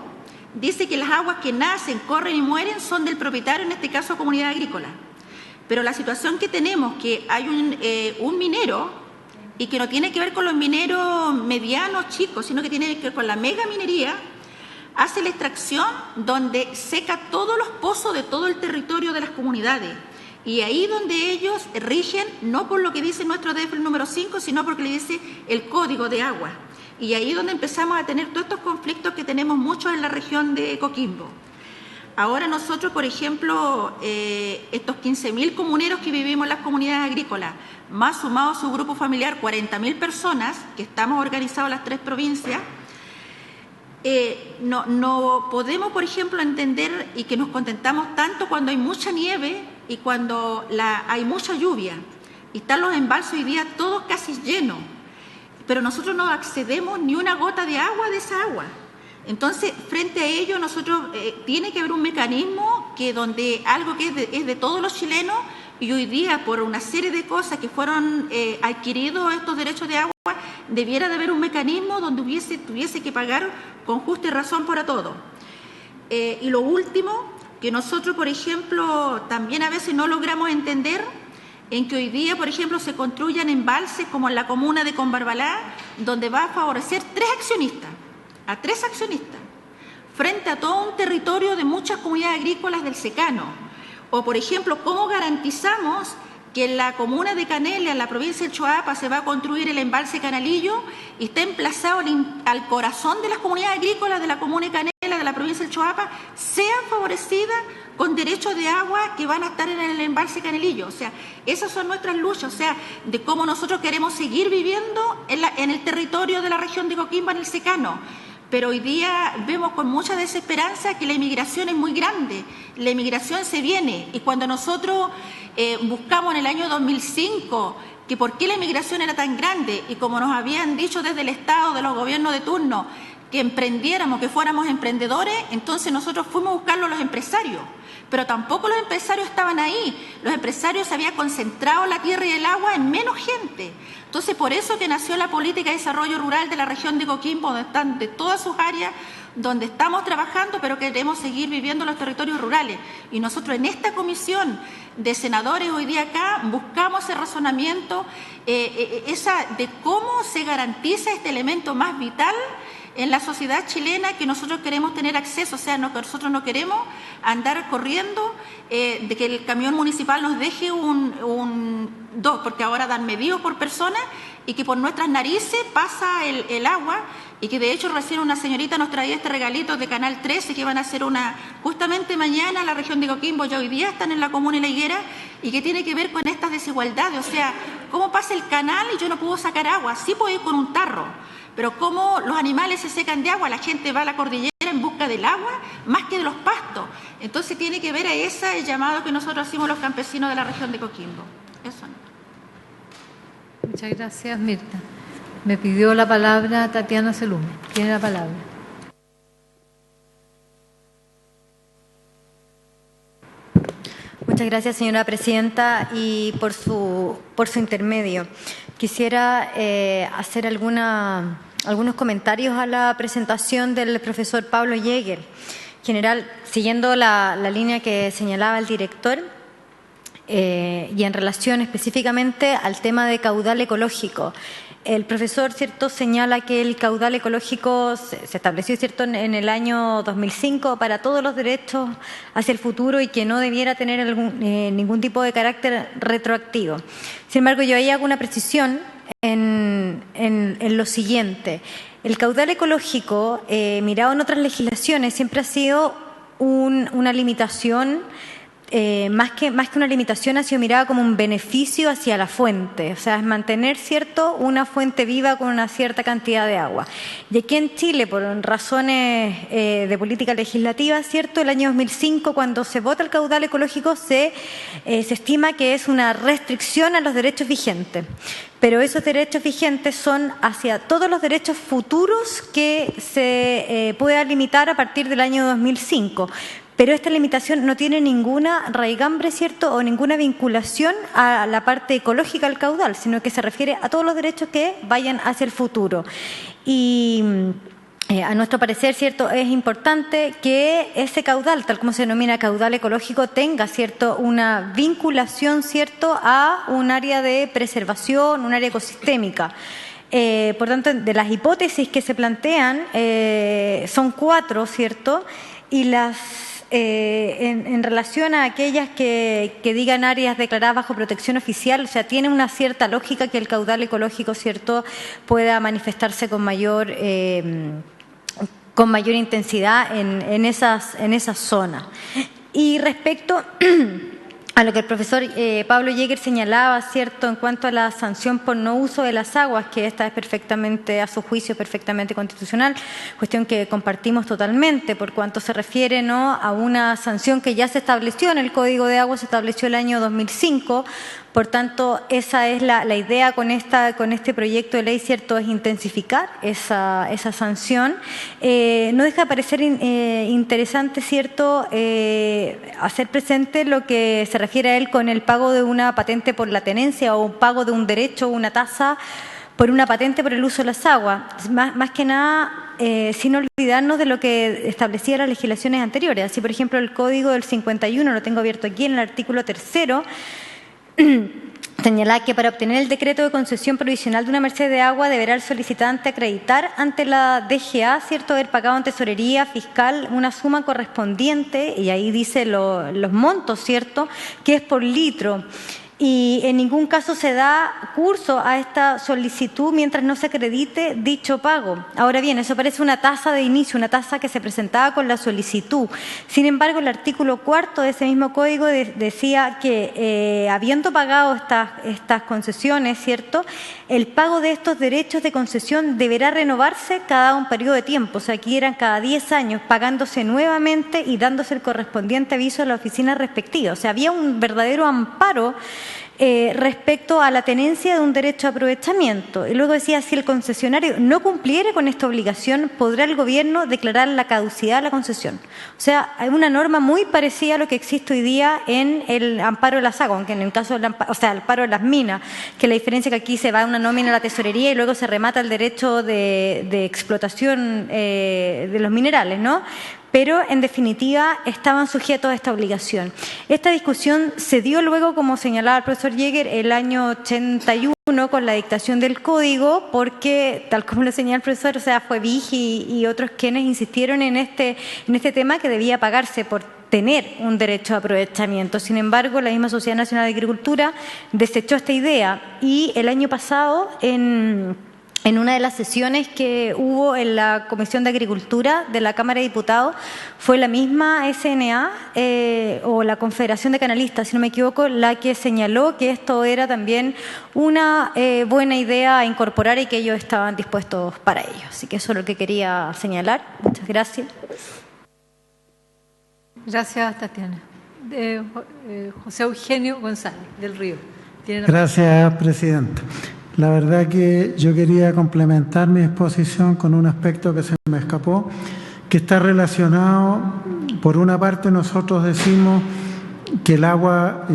Speaker 2: dice que las aguas que nacen, corren y mueren son del propietario, en este caso comunidad agrícola. Pero la situación que tenemos, que hay un minero, y que no tiene que ver con los mineros medianos, chicos, sino que tiene que ver con la mega minería, hace la extracción donde seca todos los pozos de todo el territorio de las comunidades. Y ahí donde ellos rigen, no por lo que dice nuestro DF número 5, sino porque le dice el Código de Agua. y ahí es donde empezamos a tener todos estos conflictos que tenemos muchos en la región de Coquimbo. Ahora nosotros, por ejemplo, estos 15.000 comuneros que vivimos en las comunidades agrícolas, más sumado su grupo familiar, 40.000 personas que estamos organizados en las 3 provincias, no podemos, por ejemplo, entender y que nos contentamos tanto cuando hay mucha nieve y cuando hay mucha lluvia. Y están los embalses hoy día todos casi llenos, pero nosotros no accedemos ni una gota de agua de esa agua. Entonces, frente a ello, nosotros tiene que haber un mecanismo que donde algo que es de todos los chilenos, y hoy día por una serie de cosas que fueron adquiridos estos derechos de agua, debiera de haber un mecanismo donde tuviese que pagar con justa y razón para todo. Y lo último, que nosotros, por ejemplo, también a veces no logramos entender, en que hoy día, por ejemplo, se construyan embalses como en la comuna de Combarbalá, donde va a favorecer a 3 accionistas, frente a todo un territorio de muchas comunidades agrícolas del secano. O, por ejemplo, ¿cómo garantizamos que en la comuna de Canelia, en la provincia del Choapa, se va a construir el embalse Canalillo y está emplazado al corazón de las comunidades agrícolas de la comuna de Canelia, de la provincia del Choapa, sean favorecidas con derechos de agua que van a estar en el embalse Canalillo? O sea, esas son nuestras luchas, o sea, de cómo nosotros queremos seguir viviendo en el territorio de la región de Coquimbo, en el secano. Pero hoy día vemos con mucha desesperanza que la inmigración es muy grande, la inmigración se viene, y cuando nosotros buscamos en el año 2005 que por qué la inmigración era tan grande, y como nos habían dicho desde el Estado, de los gobiernos de turno, que emprendiéramos, que fuéramos emprendedores, entonces nosotros fuimos a buscarlo a los empresarios, pero tampoco los empresarios estaban ahí, los empresarios se había concentrado la tierra y el agua en menos gente. Entonces, por eso que nació la política de desarrollo rural de la región de Coquimbo, donde están de todas sus áreas, donde estamos trabajando, pero queremos seguir viviendo en los territorios rurales. Y nosotros en esta comisión de senadores hoy día acá buscamos ese razonamiento de cómo se garantiza este elemento más vital en la sociedad chilena, que nosotros queremos tener acceso. O sea, nosotros no queremos andar corriendo de que el camión municipal nos deje dos, porque ahora dan medidos por persona, y que por nuestras narices pasa el agua, y que de hecho recién una señorita nos traía este regalito de Canal 13, que van a hacer justamente mañana en la región de Coquimbo, ya hoy día están en la comuna de La Higuera, y que tiene que ver con estas desigualdades. O sea, ¿cómo pasa el canal y yo no puedo sacar agua? Sí puedo ir con un tarro, pero cómo los animales se secan de agua, la gente va a la cordillera en busca del agua más que de los pastos. Entonces tiene que ver a ese llamado que nosotros hacemos los campesinos de la región de Coquimbo. Eso.
Speaker 1: Muchas gracias, Mirta. Me pidió la palabra Tatiana Selume. Tiene la palabra.
Speaker 7: Muchas gracias, señora presidenta, y por su intermedio. Quisiera hacer algunos comentarios a la presentación del profesor Pablo Jäger. En general, siguiendo la línea que señalaba el director, y en relación específicamente al tema de caudal ecológico. El profesor, ¿cierto?, señala que el caudal ecológico se estableció, ¿cierto?, en el año 2005 para todos los derechos hacia el futuro y que no debiera tener ningún tipo de carácter retroactivo. Sin embargo, yo ahí hago una precisión en lo siguiente. El caudal ecológico, mirado en otras legislaciones, siempre ha sido una limitación. Más que una limitación, ha sido mirada como un beneficio hacia la fuente, o sea, es mantener, ¿cierto?, una fuente viva con una cierta cantidad de agua. Y aquí en Chile, por razones de política legislativa, ¿cierto?, el año 2005, cuando se vota el caudal ecológico, se estima que es una restricción a los derechos vigentes. Pero esos derechos vigentes son hacia todos los derechos futuros que se pueda limitar a partir del año 2005. Pero esta limitación no tiene ninguna raigambre, ¿cierto?, o ninguna vinculación a la parte ecológica del caudal, sino que se refiere a todos los derechos que vayan hacia el futuro. Y a nuestro parecer, ¿cierto?, es importante que ese caudal, tal como se denomina caudal ecológico, tenga, ¿cierto?, una vinculación, ¿cierto?, a un área de preservación, un área ecosistémica. Por tanto, de las hipótesis que se plantean, son 4, ¿cierto?, y las en relación a aquellas que digan áreas declaradas bajo protección oficial, o sea, tiene una cierta lógica que el caudal ecológico, ¿cierto?, pueda manifestarse con mayor intensidad en esas zonas. Y respecto a lo que el profesor Pablo Jäger señalaba, ¿cierto?, en cuanto a la sanción por no uso de las aguas, que esta es perfectamente, a su juicio, perfectamente constitucional, cuestión que compartimos totalmente, por cuanto se refiere, ¿no?, a una sanción que ya se estableció en el Código de Agua, se estableció el año 2005. Por tanto, esa es la idea con este proyecto de ley, ¿cierto?, es intensificar esa sanción. No deja de parecer interesante, ¿cierto?, hacer presente lo que se refiere a él con el pago de una patente por la tenencia o un pago de un derecho o una tasa por una patente por el uso de las aguas. Más que nada, sin olvidarnos de lo que establecía las legislaciones anteriores. Así, por ejemplo, el Código del 51, lo tengo abierto aquí en el artículo 3º, señala que para obtener el decreto de concesión provisional de una merced de agua deberá el solicitante acreditar ante la DGA, ¿cierto?, haber pagado en tesorería fiscal una suma correspondiente, y ahí dice los montos, ¿cierto?, que es por litro. Y en ningún caso se da curso a esta solicitud mientras no se acredite dicho pago. Ahora bien, eso parece una tasa de inicio, una tasa que se presentaba con la solicitud. Sin embargo, el artículo 4 de ese mismo código decía que habiendo pagado estas concesiones, ¿cierto?, el pago de estos derechos de concesión deberá renovarse cada un periodo de tiempo. O sea, aquí eran cada 10 años, pagándose nuevamente y dándose el correspondiente aviso a la oficina respectiva. O sea, había un verdadero amparo respecto a la tenencia de un derecho a aprovechamiento. Y luego decía, si el concesionario no cumpliere con esta obligación, podrá el gobierno declarar la caducidad de la concesión. O sea, hay una norma muy parecida a lo que existe hoy día en el amparo de las aguas, aunque en el caso del amparo de las minas, que la diferencia es que aquí se va a una nómina a la tesorería y luego se remata el derecho de explotación de los minerales, ¿no? Pero en definitiva estaban sujetos a esta obligación. Esta discusión se dio luego, como señalaba el profesor Jäger, el año 81 con la dictación del código, porque, tal como lo señala el profesor, o sea, fue Vigi y otros quienes insistieron en este tema que debía pagarse por tener un derecho a aprovechamiento. Sin embargo, la misma Sociedad Nacional de Agricultura desechó esta idea y el año pasado, en una de las sesiones que hubo en la Comisión de Agricultura de la Cámara de Diputados, fue la misma SNA o la Confederación de Canalistas, si no me equivoco, la que señaló que esto era también una buena idea a incorporar y que ellos estaban dispuestos para ello. Así que eso es lo que quería señalar. Muchas gracias.
Speaker 1: Gracias, Tatiana. José Eugenio González, del Río.
Speaker 4: Gracias, presidenta. La verdad que yo quería complementar mi exposición con un aspecto que se me escapó, que está relacionado, por una parte nosotros decimos que el agua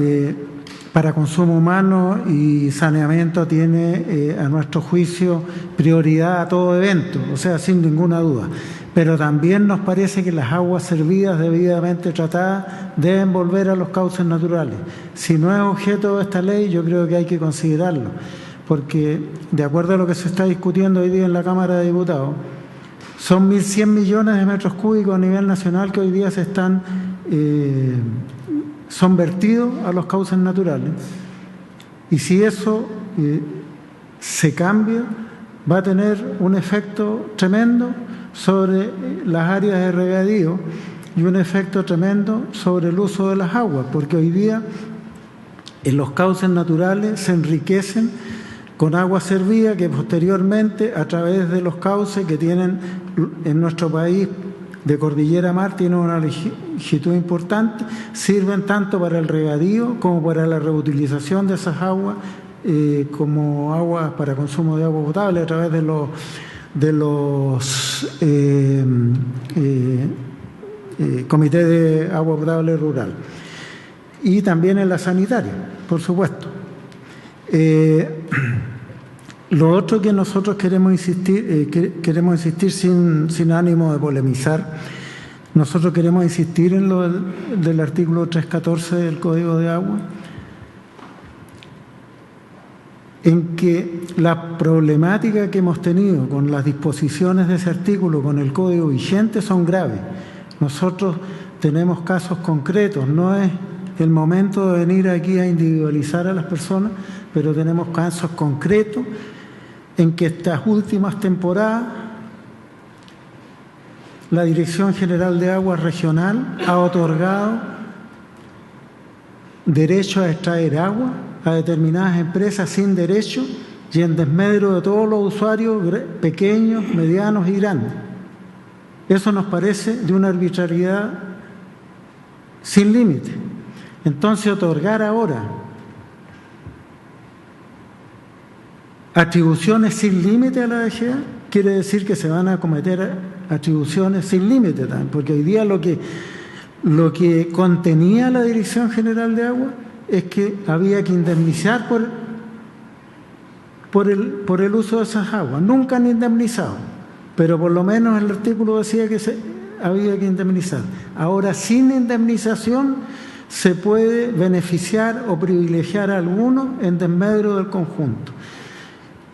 Speaker 4: para consumo humano y saneamiento tiene, a nuestro juicio, prioridad a todo evento, o sea, sin ninguna duda. Pero también nos parece que las aguas servidas debidamente tratadas deben volver a los cauces naturales. Si no es objeto de esta ley, yo creo que hay que considerarlo, porque de acuerdo a lo que se está discutiendo hoy día en la Cámara de Diputados, son 1.100 millones de metros cúbicos a nivel nacional que hoy día son vertidos a los cauces naturales. Y si eso se cambia, va a tener un efecto tremendo sobre las áreas de regadío y un efecto tremendo sobre el uso de las aguas, porque hoy día en los cauces naturales se enriquecen con agua servida que posteriormente, a través de los cauces que tienen en nuestro país de cordillera a mar, tienen una longitud importante, sirven tanto para el regadío como para la reutilización de esas aguas como aguas para consumo de agua potable a través de los comités de agua potable rural. Y también en la sanitaria, por supuesto. Lo otro que nosotros queremos insistir sin ánimo de polemizar, nosotros queremos insistir en lo del artículo 314 del Código de Agua, en que la problemática que hemos tenido con las disposiciones de ese artículo, con el Código vigente, son graves. Nosotros tenemos casos concretos, no es el momento de venir aquí a individualizar a las personas, pero tenemos casos concretos en que estas últimas temporadas la Dirección General de Aguas Regional ha otorgado derecho a extraer agua a determinadas empresas sin derecho y en desmedro de todos los usuarios pequeños, medianos y grandes. Eso nos parece de una arbitrariedad sin límite. Entonces, otorgar ahora atribuciones sin límite a la DGA quiere decir que se van a cometer atribuciones sin límite también, porque hoy día lo que contenía la Dirección General de Agua es que había que indemnizar por el uso de esas aguas. Nunca han indemnizado, pero por lo menos el artículo decía que había que indemnizar. Ahora, sin indemnización, se puede beneficiar o privilegiar a alguno en desmedro del conjunto.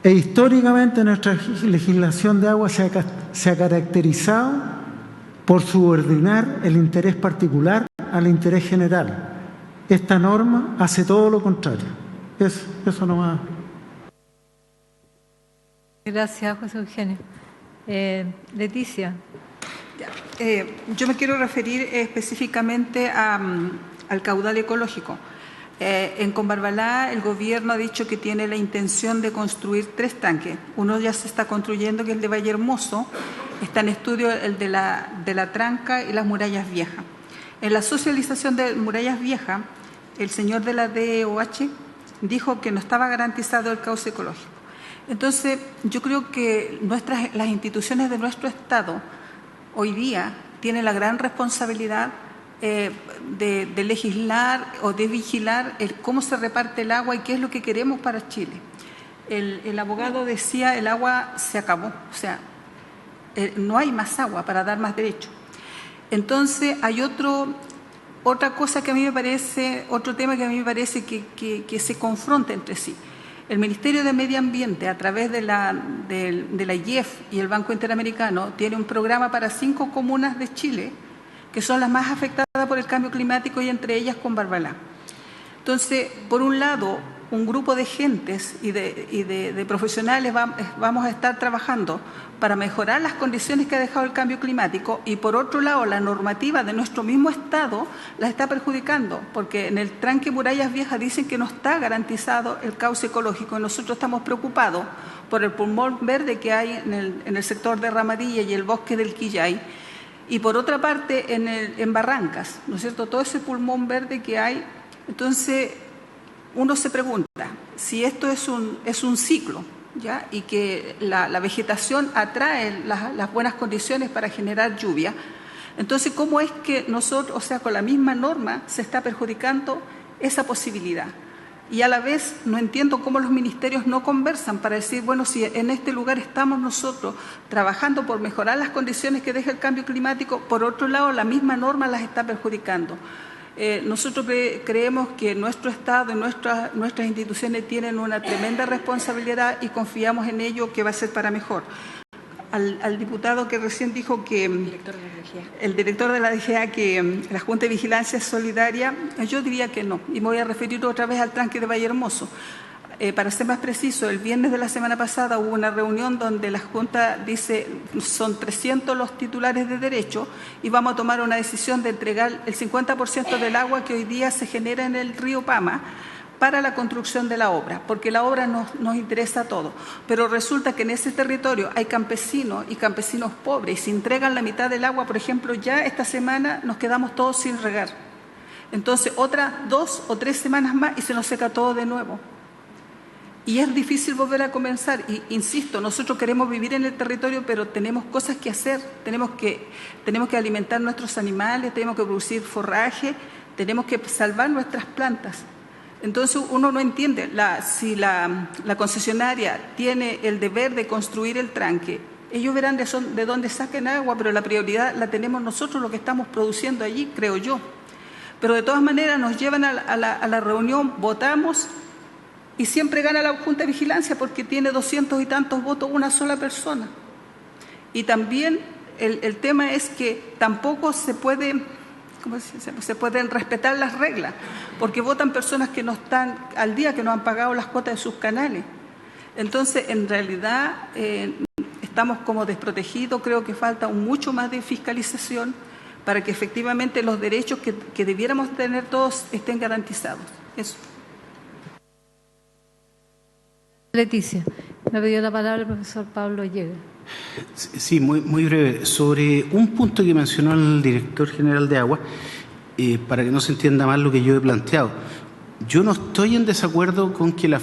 Speaker 4: E históricamente nuestra legislación de agua se ha caracterizado por subordinar el interés particular al interés general. Esta norma hace todo lo contrario. Eso nomás.
Speaker 1: Gracias, José Eugenio. Leticia.
Speaker 3: Yo me quiero referir específicamente al caudal ecológico. En Combarbalá el gobierno ha dicho que tiene la intención de construir 3 tanques. Uno ya se está construyendo, que es el de Valle Hermoso. Está en estudio el de la Tranca y las Murallas Viejas. En la socialización de Murallas Viejas, el señor de la DOH dijo que no estaba garantizado el cauce ecológico. Entonces, yo creo que las instituciones de nuestro Estado hoy día tienen la gran responsabilidad de legislar o de vigilar cómo se reparte el agua y qué es lo que queremos para Chile. El abogado decía, el agua se acabó, o sea, no hay más agua para dar más derechos. Entonces, hay otra cosa que a mí me parece, otro tema que a mí me parece que se confronta entre sí. El Ministerio de Medio Ambiente, a través de la IEF y el Banco Interamericano, tiene un programa para 5 comunas de Chile que son las más afectadas por el cambio climático y entre ellas Combarbalá. Entonces, por un lado, un grupo de gentes y de profesionales vamos a estar trabajando para mejorar las condiciones que ha dejado el cambio climático y por otro lado la normativa de nuestro mismo Estado la está perjudicando porque en el tranque Murallas Viejas dicen que no está garantizado el cauce ecológico y nosotros estamos preocupados por el pulmón verde que hay en el sector de Ramadilla y el bosque del Quillay y por otra parte en Barrancas, ¿no es cierto? Todo ese pulmón verde que hay. Entonces uno se pregunta si esto es un ciclo, ¿ya? Y que la vegetación atrae las buenas condiciones para generar lluvia. Entonces, ¿cómo es que nosotros, o sea, con la misma norma se está perjudicando esa posibilidad? Y a la vez no entiendo cómo los ministerios no conversan para decir, bueno, si en este lugar estamos nosotros trabajando por mejorar las condiciones que deja el cambio climático, por otro lado la misma norma las está perjudicando. Nosotros creemos que nuestro Estado y nuestras instituciones tienen una tremenda responsabilidad y confiamos en ello que va a ser para mejor. Al diputado que recién dijo que el director de la DGA que la Junta de Vigilancia es solidaria, yo diría que no. Y me voy a referir otra vez al tranque de Valle Hermoso. Para ser más preciso, el viernes de la semana pasada hubo una reunión donde la Junta dice son 300 los titulares de derecho y vamos a tomar una decisión de entregar el 50% del agua que hoy día se genera en el río Pama para la construcción de la obra, porque la obra nos interesa a todos. Pero resulta que en ese territorio hay campesinos y campesinos pobres y si entregan la mitad del agua, por ejemplo, ya esta semana nos quedamos todos sin regar. Entonces, otras 2 o 3 semanas más y se nos seca todo de nuevo. Y es difícil volver a comenzar. Y insisto, nosotros queremos vivir en el territorio, pero tenemos cosas que hacer. Tenemos que alimentar nuestros animales, tenemos que producir forraje, tenemos que salvar nuestras plantas. Entonces uno no entiende si la concesionaria tiene el deber de construir el tranque. Ellos verán de dónde saquen agua, pero la prioridad la tenemos nosotros, lo que estamos produciendo allí, creo yo. Pero de todas maneras nos llevan a la reunión, votamos. Y siempre gana la Junta de Vigilancia porque tiene 200 y tantos votos una sola persona. Y también el tema es que tampoco se puede, ¿cómo se pueden respetar las reglas, porque votan personas que no están al día, que no han pagado las cuotas de sus canales. Entonces, en realidad, estamos como desprotegidos. Creo que falta mucho más de fiscalización para que efectivamente los derechos que debiéramos tener todos estén garantizados. Eso.
Speaker 1: Leticia, me pidió la palabra el profesor Pablo Yeager.
Speaker 5: Sí, muy breve. Sobre un punto que mencionó el director general de Agua, para que no se entienda mal lo que yo he planteado. Yo no estoy en desacuerdo con que la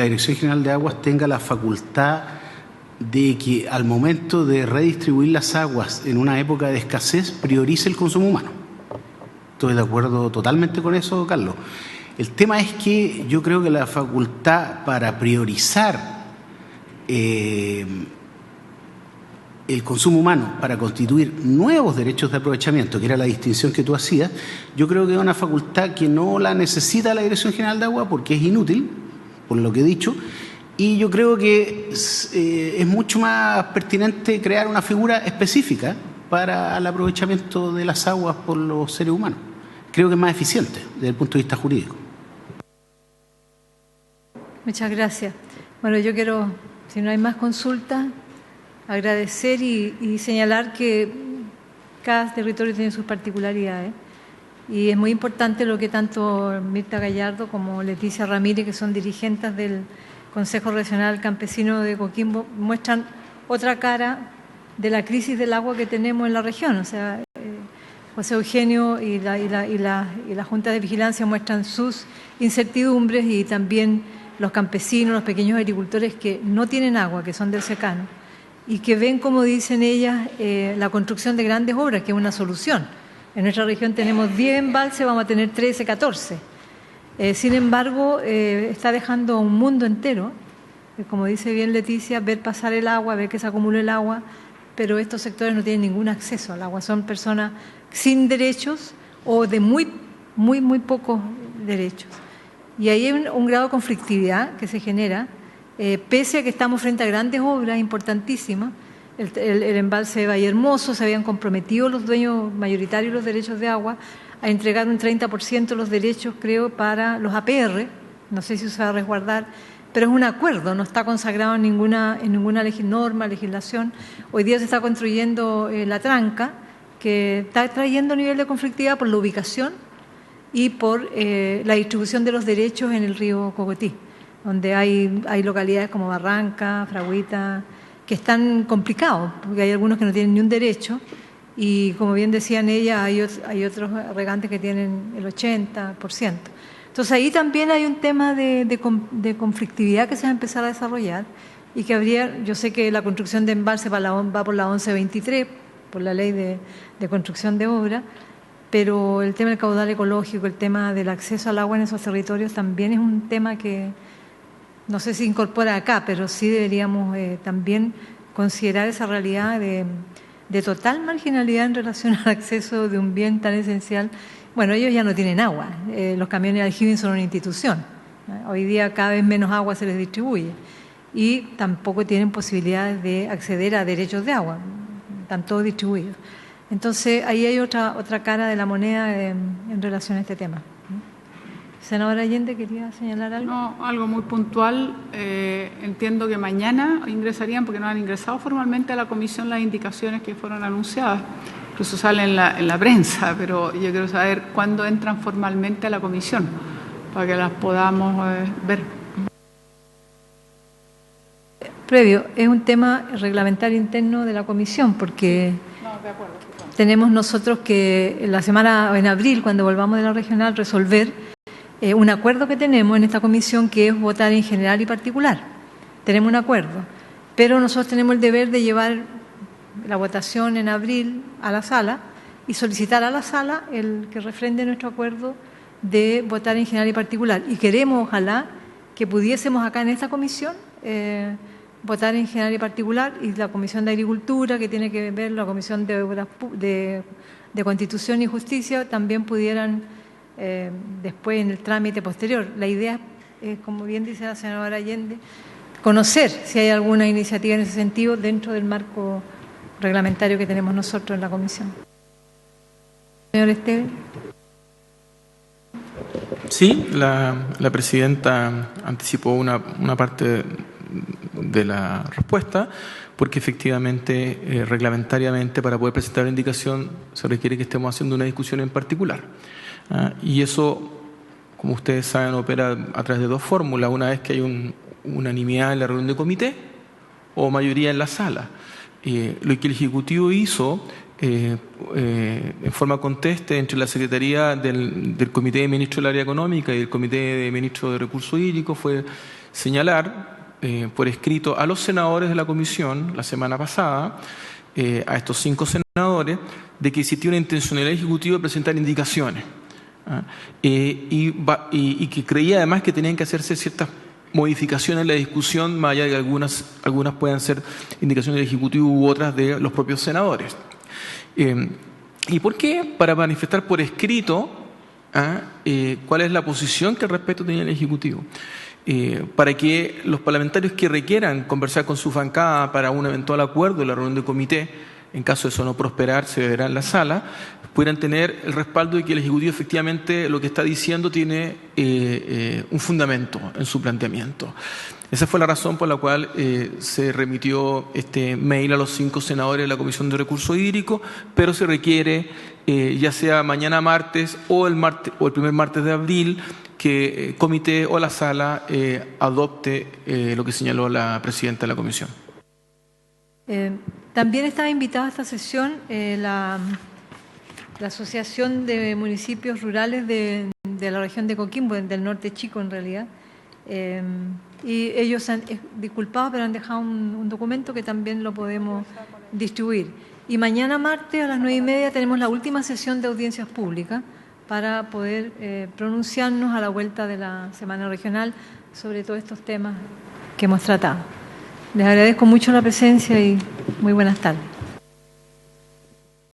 Speaker 5: Dirección General de Aguas tenga la facultad de que al momento de redistribuir las aguas en una época de escasez priorice el consumo humano. Estoy de acuerdo totalmente con eso, Carlos. El tema es que yo creo que la facultad para priorizar el consumo humano para constituir nuevos derechos de aprovechamiento, que era la distinción que tú hacías, yo creo que es una facultad que no la necesita la Dirección General de Agua porque es inútil, por lo que he dicho, y yo creo que es mucho más pertinente crear una figura específica para el aprovechamiento de las aguas por los seres humanos. Creo que es más eficiente desde el punto de vista jurídico.
Speaker 1: Muchas gracias. Bueno, yo quiero, si no hay más consultas, agradecer y señalar que cada territorio tiene sus particularidades y es muy importante lo que tanto Mirta Gallardo como Leticia Ramírez, que son dirigentes del Consejo Regional Campesino de Coquimbo, muestran otra cara de la crisis del agua que tenemos en la región. O sea, José Eugenio y la Junta de Vigilancia muestran sus incertidumbres y también los campesinos, los pequeños agricultores que no tienen agua, que son del secano, y que ven, como dicen ellas, la construcción de grandes obras, que es una solución. En nuestra región tenemos 10 embalses, vamos a tener 13, 14. Sin embargo, está dejando a un mundo entero, como dice bien Leticia, ver pasar el agua, ver que se acumula el agua, pero estos sectores no tienen ningún acceso al agua. Son personas sin derechos o de muy pocos derechos. Y ahí hay un grado de conflictividad que se genera, pese a que estamos frente a grandes obras importantísimas. El embalse de Valle Hermoso, se habían comprometido los dueños mayoritarios de los derechos de agua a entregar un 30% de los derechos, creo, para los APR. No sé si se va a resguardar, pero es un acuerdo, no está consagrado en ninguna norma, legislación. Hoy día se está construyendo la tranca, que está trayendo nivel de conflictividad por la ubicación y por la distribución de los derechos en el río Cocotí, donde hay localidades como Barranca, Fragüita, que están complicados, porque hay algunos que no tienen ni un derecho, y como bien decían ellas, hay otros regantes que tienen el 80%. Entonces ahí también hay un tema de conflictividad que se va a empezar a desarrollar, y que yo sé que la construcción de embalse va por la 1123, por la ley de construcción de obra, pero el tema del caudal ecológico, el tema del acceso al agua en esos territorios también es un tema que no sé si incorpora acá, pero sí deberíamos también considerar esa realidad de total marginalidad en relación al acceso de un bien tan esencial. Bueno, ellos ya no tienen agua, los camiones de aljibin son una institución. Hoy día cada vez menos agua se les distribuye y tampoco tienen posibilidades de acceder a derechos de agua, están todos distribuidos. Entonces, ahí hay otra cara de la moneda en relación a este tema. Senadora Allende, ¿quería señalar algo?
Speaker 8: No, algo muy puntual. Entiendo que mañana ingresarían, porque no han ingresado formalmente a la comisión las indicaciones que fueron anunciadas. Incluso sale en la prensa, pero yo quiero saber cuándo entran formalmente a la comisión, para que las podamos ver.
Speaker 1: Previo, es un tema reglamentario interno de la comisión, porque tenemos nosotros que en abril, cuando volvamos de la regional, resolver un acuerdo que tenemos en esta comisión, que es votar en general y particular. Tenemos un acuerdo, pero nosotros tenemos el deber de llevar la votación en abril a la sala y solicitar a la sala el que refrende nuestro acuerdo de votar en general y particular. Y queremos, ojalá, que pudiésemos acá en esta comisión votar en general y particular, y la Comisión de Agricultura, que tiene que ver la Comisión de Constitución y Justicia, también pudieran después en el trámite posterior. La idea es, como bien dice la senadora Allende, conocer si hay alguna iniciativa en ese sentido dentro del marco reglamentario que tenemos nosotros en la comisión. Señor Esteve.
Speaker 6: Sí, la presidenta anticipó una parte de la respuesta, porque efectivamente, reglamentariamente, para poder presentar una indicación se requiere que estemos haciendo una discusión en particular. Y eso, como ustedes saben, opera a través de dos fórmulas. Una es que hay unanimidad en la reunión de comité o mayoría en la sala. Lo que el Ejecutivo hizo en forma conteste entre la Secretaría del Comité de Ministros del Área Económica y el Comité de Ministros de Recursos Hídricos fue señalar por escrito a los senadores de la comisión la semana pasada, a estos 5 senadores, de que existía una intencionalidad ejecutiva de presentar indicaciones y que creía además que tenían que hacerse ciertas modificaciones en la discusión, más allá de que algunas puedan ser indicaciones del Ejecutivo u otras de los propios senadores. ¿Y por qué? Para manifestar por escrito cuál es la posición que al respecto tenía el Ejecutivo. Para que los parlamentarios que requieran conversar con su bancada para un eventual acuerdo en la reunión de comité, en caso de eso no prosperar, se verá en la sala, pudieran tener el respaldo de que el Ejecutivo efectivamente lo que está diciendo tiene un fundamento en su planteamiento. Esa fue la razón por la cual se remitió este mail a los 5 senadores de la Comisión de Recursos Hídricos, pero se requiere, ya sea mañana martes o el primer martes de abril, que el comité o la sala adopte lo que señaló la presidenta de la comisión.
Speaker 1: También estaba invitada a esta sesión la Asociación de Municipios Rurales de la región de Coquimbo, del norte chico en realidad, y ellos han disculpado, pero han dejado un documento que también lo podemos distribuir. Y mañana martes a las 9:30 tenemos la última sesión de audiencias públicas para poder pronunciarnos a la vuelta de la Semana Regional sobre todos estos temas que hemos tratado. Les agradezco mucho la presencia y muy buenas tardes.